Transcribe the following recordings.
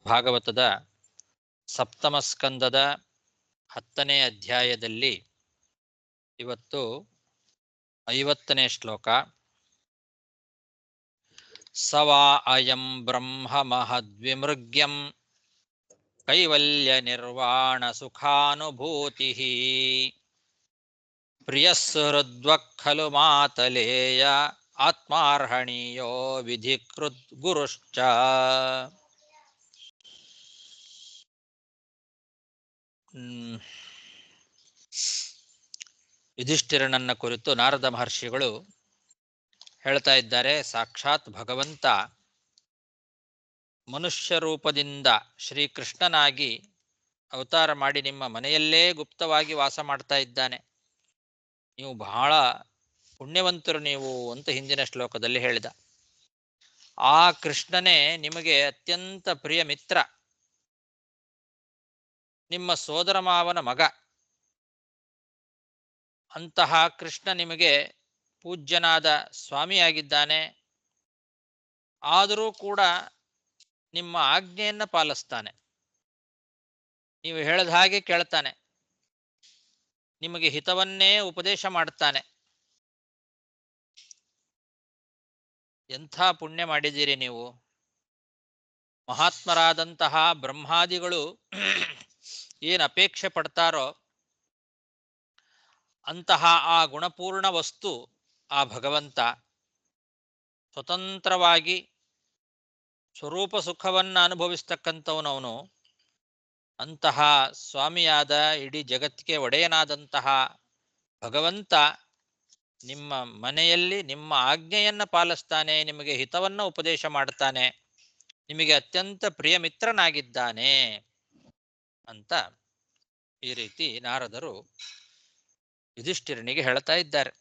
ಭಾಗವತದ ಸಪ್ತಮ ಸ್ಕಂದದ 10ನೇ ಅಧ್ಯಾಯದಲ್ಲಿ ಇವತ್ತು 50ನೇ ಶ್ಲೋಕ. ಸವಾ ಅಯಂ ಬ್ರಹ್ಮ ಮಹದ್ವಿಮೃಗ್ಯಂ ಕೈವಲ್ಯ ನಿರ್ವಾಣ ಸುಖಾನುಭೂತಿ ಪ್ರಿಯಸ್ಸೃದ್ವಕ್ ಖಲು ಮಾತಲೇಯ ಆತ್ಮಾರ್ಹಣೀಯೋ ವಿಧಿಕೃತ್ ಗುರುಶ್ಚ. ಯುಧಿಷ್ಠಿರನನ್ನ ಕುರಿತು ನಾರದ ಮಹರ್ಷಿಗಳು ಹೇಳ್ತಾ ಇದ್ದಾರೆ, ಸಾಕ್ಷಾತ್ ಭಗವಂತ ಮನುಷ್ಯ ರೂಪದಿಂದ ಶ್ರೀಕೃಷ್ಣನಾಗಿ ಅವತಾರ ಮಾಡಿ ನಿಮ್ಮ ಮನೆಯಲ್ಲೇ ಗುಪ್ತವಾಗಿ ವಾಸ ಮಾಡ್ತಾ ಇದ್ದಾನೆ. ನೀವು ಬಹಳ ಪುಣ್ಯವಂತರು ನೀವು ಅಂತ ಹಿಂದಿನ ಶ್ಲೋಕದಲ್ಲಿ ಹೇಳಿದ. ಆ ಕೃಷ್ಣನೇ ನಿಮಗೆ ಅತ್ಯಂತ ಪ್ರಿಯ ಮಿತ್ರ, ನಿಮ್ಮ ಸೋದರ ಮಾವನ ಮಗ. ಅಂತಹ ಕೃಷ್ಣ ನಿಮಗೆ ಪೂಜ್ಯನಾದ ಸ್ವಾಮಿಯಾಗಿದ್ದಾನೆ. ಆದರೂ ಕೂಡ ನಿಮ್ಮ ಆಜ್ಞೆಯನ್ನು ಪಾಲಿಸ್ತಾನೆ. ನೀವು ಹೇಳಿದ ಹಾಗೆ ಕೇಳ್ತಾನೆ, ನಿಮಗೆ ಹಿತವನ್ನೇ ಉಪದೇಶ ಮಾಡ್ತಾನೆ. ಎಂಥ ಪುಣ್ಯ ಮಾಡಿದ್ದೀರಿ ನೀವು. ಮಹಾತ್ಮರಾದಂತಹ ಬ್ರಹ್ಮಾದಿಗಳು ಏನು ಅಪೇಕ್ಷೆ ಪಡ್ತಾರೋ ಅಂತಹ ಆ ಗುಣಪೂರ್ಣ ವಸ್ತು ಆ ಭಗವಂತ ಸ್ವತಂತ್ರವಾಗಿ ಸ್ವರೂಪ ಸುಖವನ್ನು ಅನುಭವಿಸ್ತಕ್ಕಂಥವನವನು. ಅಂತಹ ಸ್ವಾಮಿಯಾದ ಇಡೀ ಜಗತ್ತಿಗೆ ಒಡೆಯನಾದಂತಹ ಭಗವಂತ ನಿಮ್ಮ ಮನೆಯಲ್ಲಿ ನಿಮ್ಮ ಆಜ್ಞೆಯನ್ನು ಪಾಲಿಸ್ತಾನೆ, ನಿಮಗೆ ಹಿತವನ್ನು ಉಪದೇಶ ಮಾಡ್ತಾನೆ, ನಿಮಗೆ ಅತ್ಯಂತ ಪ್ರಿಯ ಮಿತ್ರನಾಗಿದ್ದಾನೆ ಅಂತ ಈ ರೀತಿ ನಾರದರು ಯುಧಿಷ್ಠಿರನಿಗೆ ಹೇಳ್ತಾ ಇದ್ದಾರೆ.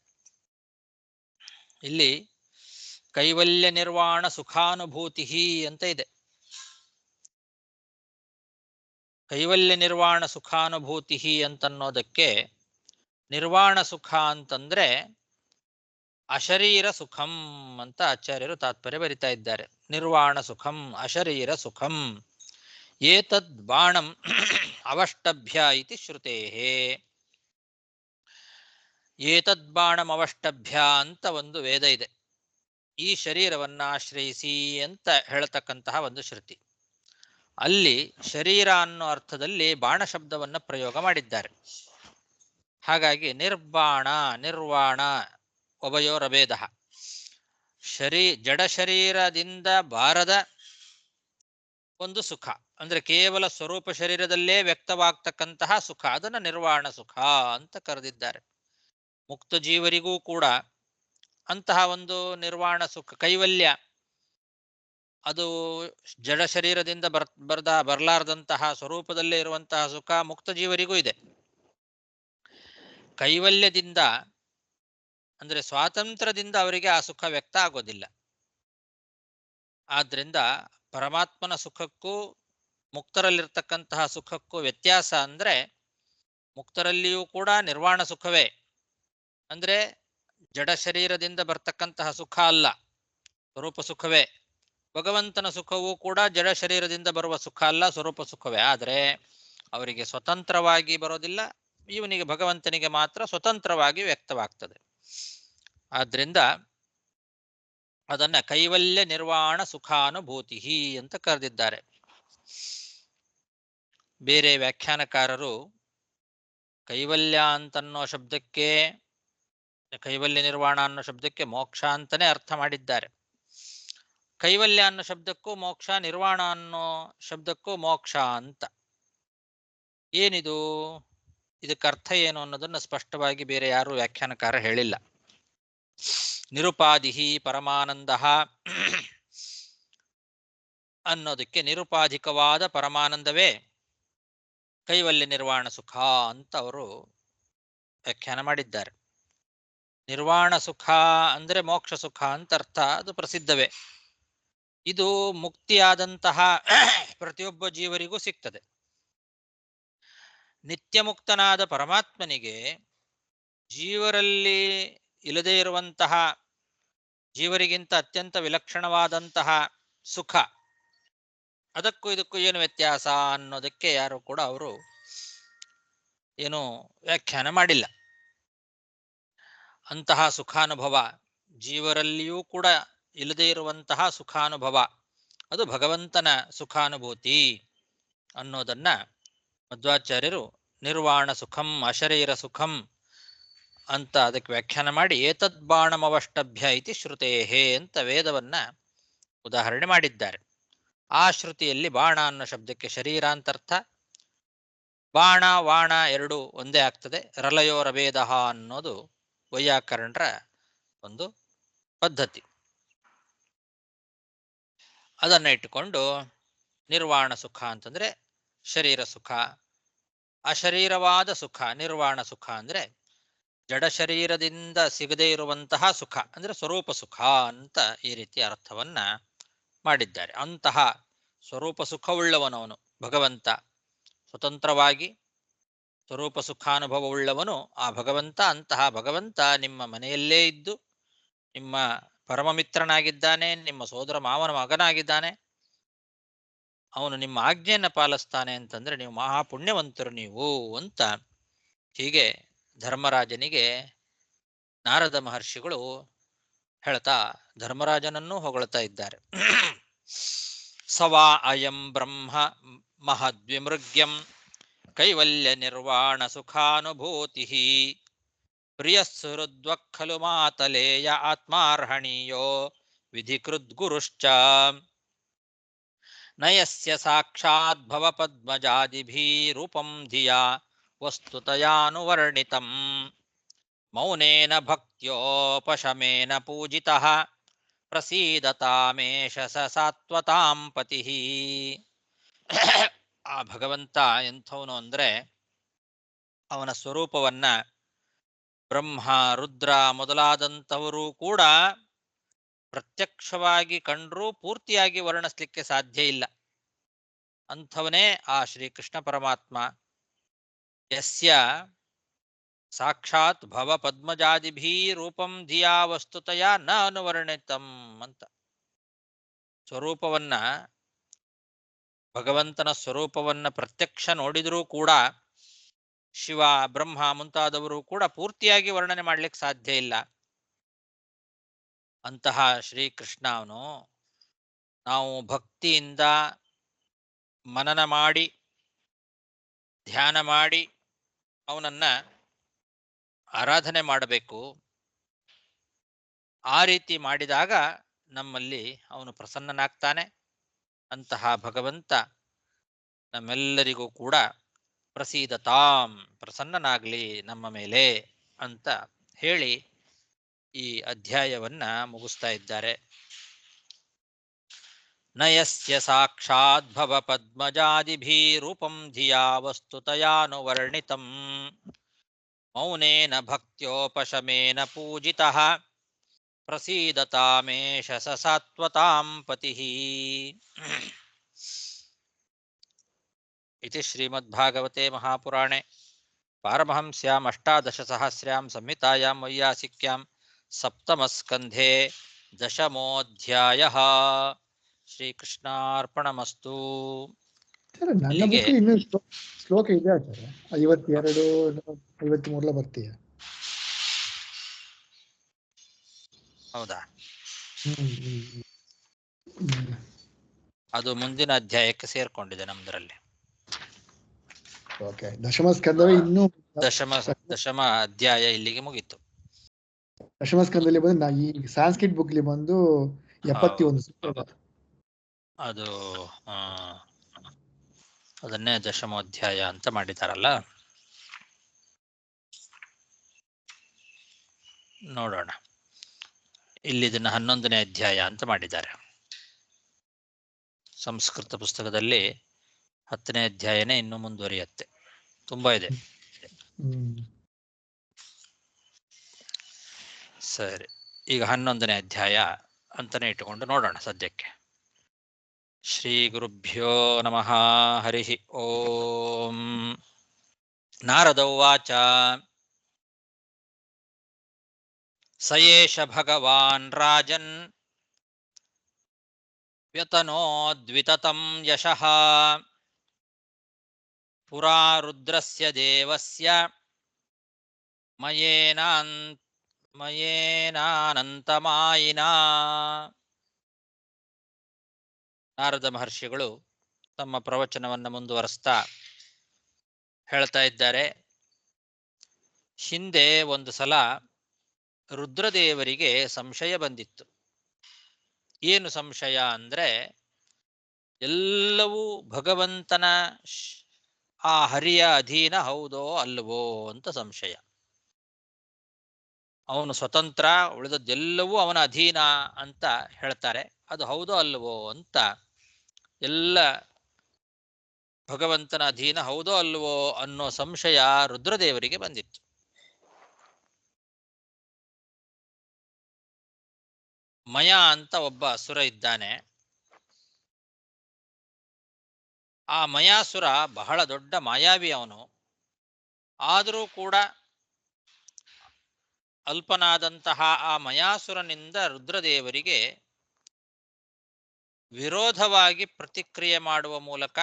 ಇಲ್ಲಿ ಕೈವಲ್ಯ ನಿರ್ವಾಣ ಸುಖಾನುಭೂತಿ ಅಂತ ಇದೆ. ಕೈವಲ್ಯ ನಿರ್ವಾಣ ಸುಖಾನುಭೂತಿ ಅಂತನ್ನೋದಕ್ಕೆ ನಿರ್ವಾಣ ಸುಖ ಅಂತಂದ್ರೆ ಅಶರೀರ ಸುಖಂ ಅಂತ ಆಚಾರ್ಯರು ತಾತ್ಪರ್ಯ ಬರಿತಾ ಇದ್ದಾರೆ. ನಿರ್ವಾಣ ಸುಖಂ ಅಶರೀರ ಸುಖಂ ಏತದ್ ಬಾಣಂ ಅವಷ್ಟಭ್ಯ ಇತಿ ಶ್ರುತೇಹೇ. ಏತದ್ ಬಾಣಂ ಅವಷ್ಟಭ್ಯ ಅಂತ ಒಂದು ವೇದ ಇದೆ. ಈ ಶರೀರವನ್ನು ಆಶ್ರಯಿಸಿ ಅಂತ ಹೇಳ್ತಕ್ಕಂತಹ ಒಂದು ಶ್ರುತಿ. ಅಲ್ಲಿ ಶರೀರ ಅನ್ನೋ ಅರ್ಥದಲ್ಲಿ ಬಾಣ ಶಬ್ದವನ್ನು ಪ್ರಯೋಗ ಮಾಡಿದ್ದಾರೆ. ಹಾಗಾಗಿ ನಿರ್ಬಾಣ ನಿರ್ವಾಣ ಉಭಯೋರಭೇದ. ಜಡ ಶರೀರದಿಂದ ಬಾರದ ಒಂದು ಸುಖ ಅಂದ್ರೆ ಕೇವಲ ಸ್ವರೂಪ ಶರೀರದಲ್ಲೇ ವ್ಯಕ್ತವಾಗ್ತಕ್ಕಂತಹ ಸುಖ, ಅದನ್ನು ನಿರ್ವಾಣ ಸುಖ ಅಂತ ಕರೆದಿದ್ದಾರೆ. ಮುಕ್ತ ಜೀವರಿಗೂ ಕೂಡ ಅಂತಹ ಒಂದು ನಿರ್ವಾಣ ಸುಖ ಕೈವಲ್ಯ, ಅದು ಜಡ ಶರೀರದಿಂದ ಬರಲಾರದಂತಹ ಸ್ವರೂಪದಲ್ಲೇ ಇರುವಂತಹ ಸುಖ ಮುಕ್ತ ಜೀವರಿಗೂ ಇದೆ. ಕೈವಲ್ಯದಿಂದ ಅಂದ್ರೆ ಸ್ವಾತಂತ್ರ್ಯದಿಂದ ಅವರಿಗೆ ಆ ಸುಖ ವ್ಯಕ್ತ ಆಗೋದಿಲ್ಲ. ಆದ್ರಿಂದ ಪರಮಾತ್ಮನ ಸುಖಕ್ಕೂ ಮುಕ್ತರಲ್ಲಿರ್ತಕ್ಕಂತಹ ಸುಖಕ್ಕೂ ವ್ಯತ್ಯಾಸ ಅಂದ್ರೆ, ಮುಕ್ತರಲ್ಲಿಯೂ ಕೂಡ ನಿರ್ವಾಣ ಸುಖವೇ, ಅಂದ್ರೆ ಜಡ ಶರೀರದಿಂದ ಬರ್ತಕ್ಕಂತಹ ಸುಖ ಅಲ್ಲ, ಸ್ವರೂಪ ಸುಖವೇ. ಭಗವಂತನ ಸುಖವೂ ಕೂಡ ಜಡ ಶರೀರದಿಂದ ಬರುವ ಸುಖ ಅಲ್ಲ, ಸ್ವರೂಪ ಸುಖವೇ. ಆದರೆ ಅವರಿಗೆ ಸ್ವತಂತ್ರವಾಗಿ ಬರೋದಿಲ್ಲ, ಇವನಿಗೆ ಭಗವಂತನಿಗೆ ಮಾತ್ರ ಸ್ವತಂತ್ರವಾಗಿ ವ್ಯಕ್ತವಾಗ್ತದೆ. ಆದ್ರಿಂದ ಅದನ್ನ ಕೈವಲ್ಯ ನಿರ್ವಾಣ ಸುಖಾನುಭೂತಿ ಅಂತ ಕರೆದಿದ್ದಾರೆ. ಬೇರೆ ವ್ಯಾಖ್ಯಾನಕಾರರು ಕೈವಲ್ಯ ಅಂತನ್ನೋ ಶಬ್ದಕ್ಕೆ, ಕೈವಲ್ಯ ನಿರ್ವಾಣ ಅನ್ನೋ ಶಬ್ದಕ್ಕೆ ಮೋಕ್ಷ ಅಂತಾನೆ ಅರ್ಥ ಮಾಡಿದ್ದಾರೆ. ಕೈವಲ್ಯ ಅನ್ನೋ ಶಬ್ದಕ್ಕೂ ಮೋಕ್ಷ, ನಿರ್ವಾಣ ಅನ್ನೋ ಶಬ್ದಕ್ಕೂ ಮೋಕ್ಷ ಅಂತ. ಏನಿದು, ಇದಕ್ಕೆ ಅರ್ಥ ಏನು ಅನ್ನೋದನ್ನು ಸ್ಪಷ್ಟವಾಗಿ ಬೇರೆ ಯಾರು ವ್ಯಾಖ್ಯಾನಕಾರ ಹೇಳಿಲ್ಲ. ನಿರುಪಾಧಿಹಿ ಪರಮಾನಂದ ಅನ್ನೋದಕ್ಕೆ ನಿರುಪಾಧಿಕವಾದ ಪರಮಾನಂದವೇ ಕೈವಲ್ಯ ನಿರ್ವಾಣ ಸುಖ ಅಂತ ಅವರು ವ್ಯಾಖ್ಯಾನ ಮಾಡಿದ್ದಾರೆ. ನಿರ್ವಾಣ ಸುಖ ಅಂದ್ರೆ ಮೋಕ್ಷ ಸುಖ ಅಂತ ಅರ್ಥ, ಅದು ಪ್ರಸಿದ್ಧವೇ. ಇದು ಮುಕ್ತಿಯಾದಂತಹ ಪ್ರತಿಯೊಬ್ಬ ಜೀವರಿಗೂ ಸಿಗ್ತದೆ. ನಿತ್ಯ ಮುಕ್ತನಾದ ಪರಮಾತ್ಮನಿಗೆ ಜೀವರಲ್ಲಿ ಇಲ್ಲದೇ ಇರುವಂತಹ, ಜೀವರಿಗಿಂತ ಅತ್ಯಂತ ವಿಲಕ್ಷಣವಾದಂತಹ ಸುಖ ಅದಕ್ಕೂ ಇದಕ್ಕೂ ಏನು ವ್ಯತ್ಯಾಸ ಅನ್ನೋದಕ್ಕೆ ಯಾರು ಕೂಡ ಅವರು ಏನು ವ್ಯಾಖ್ಯಾನ ಮಾಡಿಲ್ಲ. ಅಂತಹ ಸುಖಾನುಭವ ಜೀವರಲ್ಲಿಯೂ ಕೂಡ ಇಲ್ಲದೇ ಇರುವಂತಹ ಸುಖಾನುಭವ, ಅದು ಭಗವಂತನ ಸುಖಾನುಭೂತಿ ಅನ್ನೋದನ್ನ ಮಧ್ವಾಚಾರ್ಯರು ನಿರ್ವಾಣ ಸುಖಂ ಅಶರೀರ ಸುಖಂ ಅಂತ ಅದಕ್ಕೆ ವ್ಯಾಖ್ಯಾನ ಮಾಡಿ ಏತದ್ ಬಾಣಮವಷ್ಟಭ್ಯ ಇತಿ ಶ್ರುತೇಹೇ ಅಂತ ವೇದವನ್ನ ಉದಾಹರಣೆ ಮಾಡಿದ್ದಾರೆ. ಆ ಶ್ರುತಿಯಲ್ಲಿ ಬಾಣ ಅನ್ನೋ ಶಬ್ದಕ್ಕೆ ಶರೀರ ಅಂತರ್ಥ, ಬಾಣ ವಾಣ ಎರಡು ಒಂದೇ ಆಗ್ತದೆ. ರಲಯೋರಭೇದ ಅನ್ನೋದು ವೈಯಾಕರಣರ ಒಂದು ಪದ್ಧತಿ. ಅದನ್ನ ಇಟ್ಟುಕೊಂಡು ನಿರ್ವಾಣ ಸುಖ ಅಂತಂದ್ರೆ ಶರೀರ ಸುಖ, ಅಶರೀರವಾದ ಸುಖ ನಿರ್ವಾಣ ಸುಖ ಅಂದ್ರೆ ಜಡ ಶರೀರದಿಂದ ಸಿಗದೇ ಇರುವಂತಹ ಸುಖ ಅಂದ್ರೆ ಸ್ವರೂಪ ಸುಖ ಅಂತ ಈ ರೀತಿ ಅರ್ಥವನ್ನ ಮಾಡಿದ್ದಾರೆ. ಅಂತಹ ಸ್ವರೂಪ ಸುಖವುಳ್ಳವನವನು ಭಗವಂತ, ಸ್ವತಂತ್ರವಾಗಿ ಸ್ವರೂಪ ಸುಖಾನುಭವವುಳ್ಳವನು ಆ ಭಗವಂತ. ಅಂತಹ ಭಗವಂತ ನಿಮ್ಮ ಮನೆಯಲ್ಲೇ ಇದ್ದು ನಿಮ್ಮ ಪರಮ ಮಿತ್ರನಾಗಿದ್ದಾನೆ, ನಿಮ್ಮ ಸೋದರ ಮಾವನ ಮಗನಾಗಿದ್ದಾನೆ. ಅವನು ನಿಮ್ಮ ಆಜ್ಞೆಯನ್ನು ಪಾಲಿಸ್ತಾನೆ ಅಂತಂದ್ರೆ ನೀವು ಮಹಾಪುಣ್ಯವಂತರು ನೀವು ಅಂತ ಹೀಗೆ ಧರ್ಮರಾಜನಿಗೆ ನಾರದ ಮಹರ್ಷಿಗಳು ಹೇಳ್ತಾ ಧರ್ಮರಾಜನನ್ನೂ ಹೊಗಳ್ತಾ ಇದ್ದಾರೆ. ಸವಾ ಅಯಂ ಬ್ರಹ್ಮ ಮಹದ್ವಿಮೃಗ್ಯಂ ಕೈವಲ್ಯ ನಿರ್ವಾಣ ಸುಖಾನುಭೂತಿ ಪ್ರಿಯಸ್ಸುಹೃದ್ವಃ ಮಾತಲೇಯ ಆತ್ಮಾರ್ಹಣೀಯೋ ವಿಧಿಕೃದ್ಗುರುಶ್ಚ ನಯಸ್ಯ ಸಾಕ್ಷಾತ್ ಭವ ಪದ್ಮಜಾದಿಭಿರೂಪಂ ಧಿಯಾ ವಸ್ತುತಯಾನುವರ್ಣಿತಂ ಮೌನೇನ ಭಕ್ತ್ಯೋಪಶಮೇನ ಪೂಜಿತಃ ಪ್ರಸೀದತಾಮೇಷ ಸ ಸಾತ್ವತಾಂ ಪತಿಃ. ಆ ಭಗವಂತ ಎಂಥವನು ಅಂದ್ರೆ ಅವನ ಸ್ವರೂಪವನ್ನ ಬ್ರಹ್ಮ ರುದ್ರ ಮೊದಲಾದಂಥವರು ಕೂಡ ಪ್ರತ್ಯಕ್ಷವಾಗಿ ಕಂಡ್ರೂ ಪೂರ್ತಿಯಾಗಿ ವರ್ಣಿಸ್ಲಿಕ್ಕೆ ಸಾಧ್ಯ ಇಲ್ಲ. ಅಂಥವನೇ ಆ ಶ್ರೀಕೃಷ್ಣ ಪರಮಾತ್ಮ. ಯಸ್ಯ ಸಾಕ್ಷಾತ್ ಭವ ಪದ್ಮಜಾದಿಭೀ ರೂಪಂ ಧಿಯಾ ವಸ್ತುತಯ ನ ಅನುವರ್ಣಿತಂ ಅಂತ ಸ್ವರೂಪವನ್ನ, ಭಗವಂತನ ಸ್ವರೂಪವನ್ನ ಪ್ರತ್ಯಕ್ಷ ನೋಡಿದರೂ ಕೂಡ ಶಿವ ಬ್ರಹ್ಮ ಮುಂತಾದವರು ಕೂಡ ಪೂರ್ತಿಯಾಗಿ ವರ್ಣನೆ ಮಾಡ್ಲಿಕ್ಕೆ ಸಾಧ್ಯ ಇಲ್ಲ. ಅಂತಹ ಶ್ರೀಕೃಷ್ಣ ಅವನು ನಾವು ಭಕ್ತಿಯಿಂದ ಮನನ ಮಾಡಿ ಧ್ಯಾನ ಮಾಡಿ ಅವನನ್ನ ಆರಾಧನೆ ಮಾಡಬೇಕು. ಆ ರೀತಿ ಮಾಡಿದಾಗ ನಮ್ಮಲ್ಲಿ ಅವನು ಪ್ರಸನ್ನನಾಗ್ತಾನೆ. ಅಂತಹ ಭಗವಂತ ನಮ್ಮೆಲ್ಲರಿಗೂ ಕೂಡ ಪ್ರಸೀದತಾಂ ಪ್ರಸನ್ನನಾಗ್ಲಿ ನಮ್ಮ ಮೇಲೆ ಅಂತ ಹೇಳಿ ಈ ಅಧ್ಯಾಯವನ್ನ ಮುಗಿಸ್ತಾ ಇದ್ದಾರೆ. ನಯಸ್ಯ ಸಾಕ್ಷಾತ್ ಭವ ಪದ್ಮಜಾದಿಭಿರೂಪಂ ಧಿಯಾ ವಸ್ತುತಯಾನುವರ್ಣಿತಂ ಮೌನೇನ ಭಕ್ತ್ಯೋಪಶಮೇನ ಪೂಜಿತಃ ಪ್ರಸೀದತಾಮೇಷ ಸ ಸಾತ್ವತಾಂ ಪತಿಃ. ಇತಿ ಶ್ರೀಮದ್ಭಾಗವತೆ ಮಹಾಪುರಾಣೆ ಪಾರಮಹಂಸ್ಯಾಂ ಅಷ್ಟಾದಶಸಹಸ್ರ್ಯಾಂ ಸಂಹಿತಾಯಾಂ ವೈಯಾಸಿಕ್ಯಾಂ ಸಪ್ತಮಸ್ಕಂಧೆ ದಶಮೋಧ್ಯಾಯಃ. ಶ್ರೀಕೃಷ್ಣಾರ್ಪಣಮಸ್ತು. ಸರ್, ನನ್ನ ಬುಕ್ ಇನ್ನು ಶ್ಲೋಕ ಇದೆ ಸರ್. 52 53 ಬರ್ತೀಯ? ಹೌದಾ? ಅದು ಮುಂದಿನ ಅಧ್ಯಾಯಕ್ಕೆ ಸೇರ್ಕೊಂಡಿದೆ ನಮ್ದರಲ್ಲಿ. ಓಕೆ. ದಶಮ ಸ್ಕಂದವೇ ಇನ್ನು ದಶಮ ಅಧ್ಯಾಯ ಇಲ್ಲಿಗೆ ಮುಗೀತು. ದಶಮ ಸ್ಕಂದಲ್ಲಿ ಬಂದು ಈ ಸಾಂಸ್ಕ್ರಿಟ್ ಬುಕ್ಲಿ ಬಂದು 71 ಅದು ಅದನ್ನೇ ದಶಮೋಧ್ಯಾಯ ಅಂತ ಮಾಡಿದಾರಲ್ಲ. ನೋಡೋಣ. ಇಲ್ಲಿ ಇದನ್ನ 11ನೇ ಅಧ್ಯಾಯ ಅಂತ ಮಾಡಿದ್ದಾರೆ. ಸಂಸ್ಕೃತ ಪುಸ್ತಕದಲ್ಲಿ 10ನೇ ಅಧ್ಯಾಯನೇ ಇನ್ನು ಮುಂದುವರಿಯುತ್ತೆ. ತುಂಬಾ ಇದೆ. ಸರಿ, ಈಗ 11ನೇ ಅಧ್ಯಾಯ ಅಂತಾನೆ ಇಟ್ಟುಕೊಂಡು ನೋಡೋಣ ಸದ್ಯಕ್ಕೆ. ಶ್ರೀ ಗುರುಭ್ಯೋ ನಮಃ. ಹರಿ ಓಂ. ನಾರದ ಉವಾಚ. ಸ ಏಷ ಭಗವಾನ್ ರಾಜನ್ ವ್ಯತನೋದ್ವಿತತಂ ಯಶಃ ಪುರಾ ರುದ್ರಸ್ಯ ದೇವಸ್ಯ ಮಯೇನಾನಂತಮಾಯಿನಾ. ನಾರದ ಮಹರ್ಷಿಗಳು ತಮ್ಮ ಪ್ರವಚನವನ್ನು ಮುಂದುವರಿಸ್ತಾ ಹೇಳ್ತಾ ಇದ್ದಾರೆ, ಹಿಂದೆ ಒಂದು ಸಲ ರುದ್ರದೇವರಿಗೆ ಸಂಶಯ ಬಂದಿತ್ತು. ಏನು ಸಂಶಯ ಅಂದ್ರೆ, ಎಲ್ಲವೂ ಭಗವಂತನ ಆ ಹರಿಯ ಅಧೀನ ಹೌದೋ ಅಲ್ಲವೋ ಅಂತ ಸಂಶಯ. ಅವನು ಸ್ವತಂತ್ರ, ಉಳಿದದ್ದೆಲ್ಲವೂ ಅವನ ಅಧೀನ ಅಂತ ಹೇಳ್ತಾರೆ. ಅದು ಹೌದೋ ಅಲ್ಲವೋ ಅಂತ ಎಲ್ಲ ಭಗವಂತನ ಅಧೀನ ಹೌದೋ ಅಲ್ಲವೋ ಅನ್ನೋ ಸಂಶಯ ರುದ್ರದೇವರಿಗೆ ಬಂದಿತ್ತು. ಮಯ ಅಂತ ಒಬ್ಬ ಅಸುರ ಇದ್ದಾನೆ. ಆ ಮಯಾಸುರ ಬಹಳ ದೊಡ್ಡ ಮಾಯಾವಿ. ಅವನು ಆದರೂ ಕೂಡ ಅಲ್ಪನಾದಂತಹ ಆ ಮಯಾಸುರನಿಂದ ರುದ್ರದೇವರಿಗೆ ವಿರೋಧವಾಗಿ ಪ್ರತಿಕ್ರಿಯೆ ಮಾಡುವ ಮೂಲಕ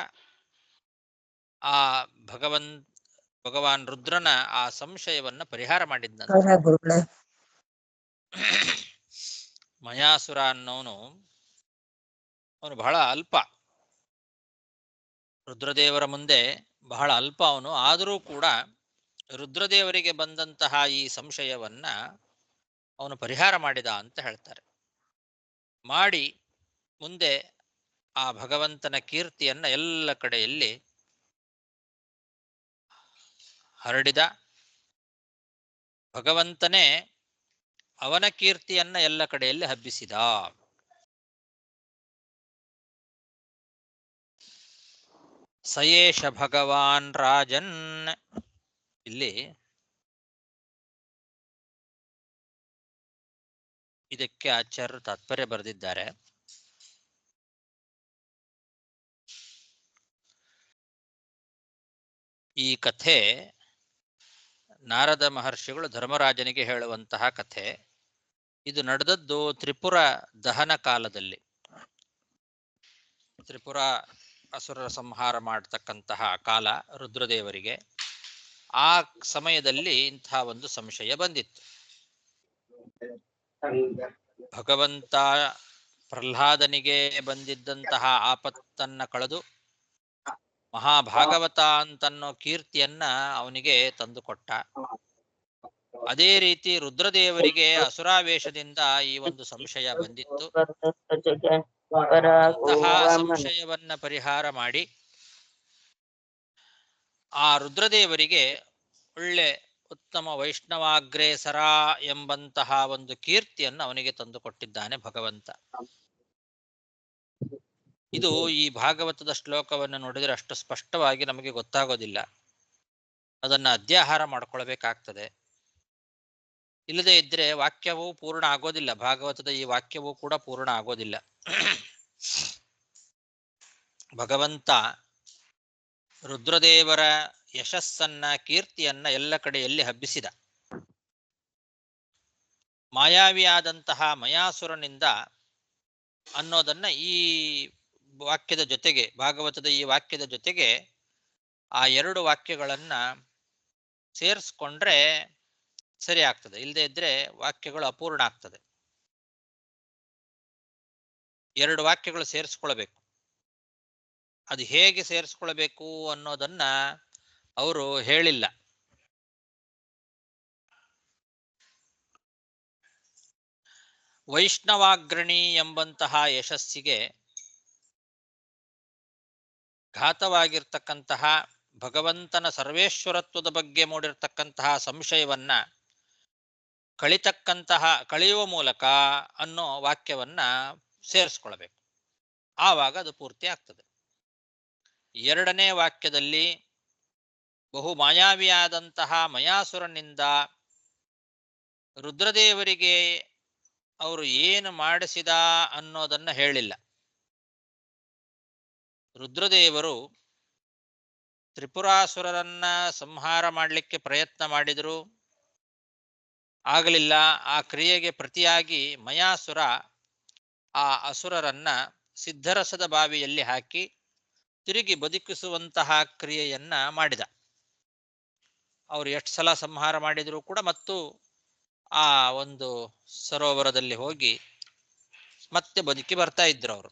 ಆ ಭಗವಾನ್ ರುದ್ರನ ಆ ಸಂಶಯವನ್ನ ಪರಿಹಾರ ಮಾಡಿದ್ದಂತೆ. ಮಯಾಸುರ ಅನ್ನೋನು ಅವನು ಬಹಳ ಅಲ್ಪ, ರುದ್ರದೇವರ ಮುಂದೆ ಬಹಳ ಅಲ್ಪ ಅವನು. ಆದರೂ ಕೂಡ ರುದ್ರದೇವರಿಗೆ ಬಂದಂತಹ ಈ ಸಂಶಯವನ್ನ ಅವನು ಪರಿಹಾರ ಮಾಡಿದ ಅಂತ ಹೇಳ್ತಾರೆ. ಮಾಡಿ ಮುಂದೆ ಆ ಭಗವಂತನ ಕೀರ್ತಿಯನ್ನ ಎಲ್ಲ ಕಡೆಯಲ್ಲಿ ಹರಡಿದ. ಭಗವಂತನೇ ಅವನ ಕೀರ್ತಿಯನ್ನ ಎಲ್ಲ ಕಡೆಯಲ್ಲಿ ಹಬ್ಬಿಸಿದ. ಸಯೇಷ ಭಗವಾನ್ ರಾಜನ್. ಇಲ್ಲಿ ಇದಕ್ಕೆ ಆಚಾರ್ಯರು ತಾತ್ಪರ್ಯ ಬರೆದಿದ್ದಾರೆ. ಈ ಕಥೆ ನಾರದ ಮಹರ್ಷಿಗಳು ಧರ್ಮರಾಜನಿಗೆ ಹೇಳುವಂತಹ ಕಥೆ. ಇದು ನಡೆದದ್ದು ತ್ರಿಪುರ ದಹನ ಕಾಲದಲ್ಲಿ. ತ್ರಿಪುರ ಅಸುರರ ಸಂಹಾರ ಮಾಡತಕ್ಕಂತಹ ಕಾಲ ರುದ್ರದೇವರಿಗೆ. ಆ ಸಮಯದಲ್ಲಿ ಇಂತಹ ಒಂದು ಸಂಶಯ ಬಂದಿತ್ತು. ಭಗವಂತ ಪ್ರಹ್ಲಾದನಿಗೆ ಬಂದಿದ್ದಂತಹ ಆಪತ್ತನ್ನ ಕಳೆದು ಮಹಾಭಾಗವತ ಅಂತನ್ನೋ ಕೀರ್ತಿಯನ್ನ ಅವನಿಗೆ ತಂದುಕೊಟ್ಟ. ಅದೇ ರೀತಿ ರುದ್ರದೇವರಿಗೆ ಅಸುರಾವೇಶದಿಂದ ಈ ಒಂದು ಸಂಶಯ ಬಂದಿತ್ತು. ಅಂತಹ ಸಂಶಯವನ್ನ ಪರಿಹಾರ ಮಾಡಿ ಆ ರುದ್ರದೇವರಿಗೆ ಒಳ್ಳೆ ಉತ್ತಮ ವೈಷ್ಣವಾಗ್ರೇಸರ ಎಂಬಂತಹ ಒಂದು ಕೀರ್ತಿಯನ್ನು ಅವನಿಗೆ ತಂದುಕೊಟ್ಟಿದ್ದಾನೆ ಭಗವಂತ. ಇದು ಈ ಭಾಗವತದ ಶ್ಲೋಕವನ್ನು ನೋಡಿದರೆ ಅಷ್ಟು ಸ್ಪಷ್ಟವಾಗಿ ನಮಗೆ ಗೊತ್ತಾಗೋದಿಲ್ಲ. ಅದನ್ನ ಅಧ್ಯಾಹಾರ ಮಾಡ್ಕೊಳ್ಬೇಕಾಗ್ತದೆ. ಇಲ್ಲದೆ ಇದ್ರೆ ವಾಕ್ಯವೂ ಪೂರ್ಣ ಆಗೋದಿಲ್ಲ. ಭಾಗವತದ ಈ ವಾಕ್ಯವೂ ಕೂಡ ಪೂರ್ಣ ಆಗೋದಿಲ್ಲ. ಭಗವಂತ ರುದ್ರದೇವರ ಯಶಸ್ಸನ್ನ, ಕೀರ್ತಿಯನ್ನ ಎಲ್ಲ ಕಡೆಯಲ್ಲಿ ಹಬ್ಬಿಸಿದ. ಮಾಯಾವಿಯಾದಂತಹ ಮಯಾಸುರನಿಂದ ಅನ್ನೋದನ್ನ ಈ ವಾಕ್ಯದ ಜೊತೆಗೆ, ಭಾಗವತದ ಈ ವಾಕ್ಯದ ಜೊತೆಗೆ ಆ ಎರಡು ವಾಕ್ಯಗಳನ್ನ ಸೇರಿಸ್ಕೊಂಡ್ರೆ ಸರಿ ಆಗ್ತದೆ. ಇಲ್ಲದೆ ಇದ್ರೆ ವಾಕ್ಯಗಳು ಅಪೂರ್ಣ ಆಗ್ತದೆ. ಎರಡು ವಾಕ್ಯಗಳು ಸೇರಿಸ್ಕೊಳ್ಬೇಕು. ಅದು ಹೇಗೆ ಸೇರಿಸ್ಕೊಳ್ಬೇಕು ಅನ್ನೋದನ್ನ ಅವರು ಹೇಳಿಲ್ಲ. ವೈಷ್ಣವಾಗ್ರಣಿ ಎಂಬಂತಹ ಯಶಸ್ಸಿಗೆ ಘಾತವಾಗಿರ್ತಕ್ಕಂತಹ ಭಗವಂತನ ಸರ್ವೇಶ್ವರತ್ವದ ಬಗ್ಗೆ ಮೂಡಿರ್ತಕ್ಕಂತಹ ಸಂಶಯವನ್ನ ಕಳೆಯುವ ಮೂಲಕ ಅನ್ನೋ ವಾಕ್ಯವನ್ನ ಸೇರಿಸ್ಕೊಳ್ಬೇಕು. ಆವಾಗ ಅದು ಪೂರ್ತಿ ಆಗ್ತದೆ. ಎರಡನೇ ವಾಕ್ಯದಲ್ಲಿ ಬಹು ಮಾಯಾವಿಯಾದಂತಹ ಮಯಾಸುರನಿಂದ ರುದ್ರದೇವರಿಗೆ ಅವರು ಏನು ಮಾಡಿಸಿದ ಅನ್ನೋದನ್ನ ಹೇಳಿಲ್ಲ. ರುದ್ರದೇವರು ತ್ರಿಪುರಾಸುರರನ್ನ ಸಂಹಾರ ಮಾಡಲಿಕ್ಕೆ ಪ್ರಯತ್ನ ಮಾಡಿದ್ರು, ಆಗಲಿಲ್ಲ. ಆ ಕ್ರಿಯೆಗೆ ಪ್ರತಿಯಾಗಿ ಮಯಾಸುರ ಆ ಅಸುರರನ್ನ ಸಿದ್ಧರಸದ ಬಾವಿಯಲ್ಲಿ ಹಾಕಿ ತಿರುಗಿ ಬದುಕಿಸುವಂತಹ ಕ್ರಿಯೆಯನ್ನ ಮಾಡಿದ. ಅವರು ಎಷ್ಟು ಸಲ ಸಂಹಾರ ಮಾಡಿದರೂ ಕೂಡ ಮತ್ತು ಆ ಒಂದು ಸರೋವರದಲ್ಲಿ ಹೋಗಿ ಮತ್ತೆ ಬದುಕಿ ಬರ್ತಾ ಇದ್ರು ಅವರು.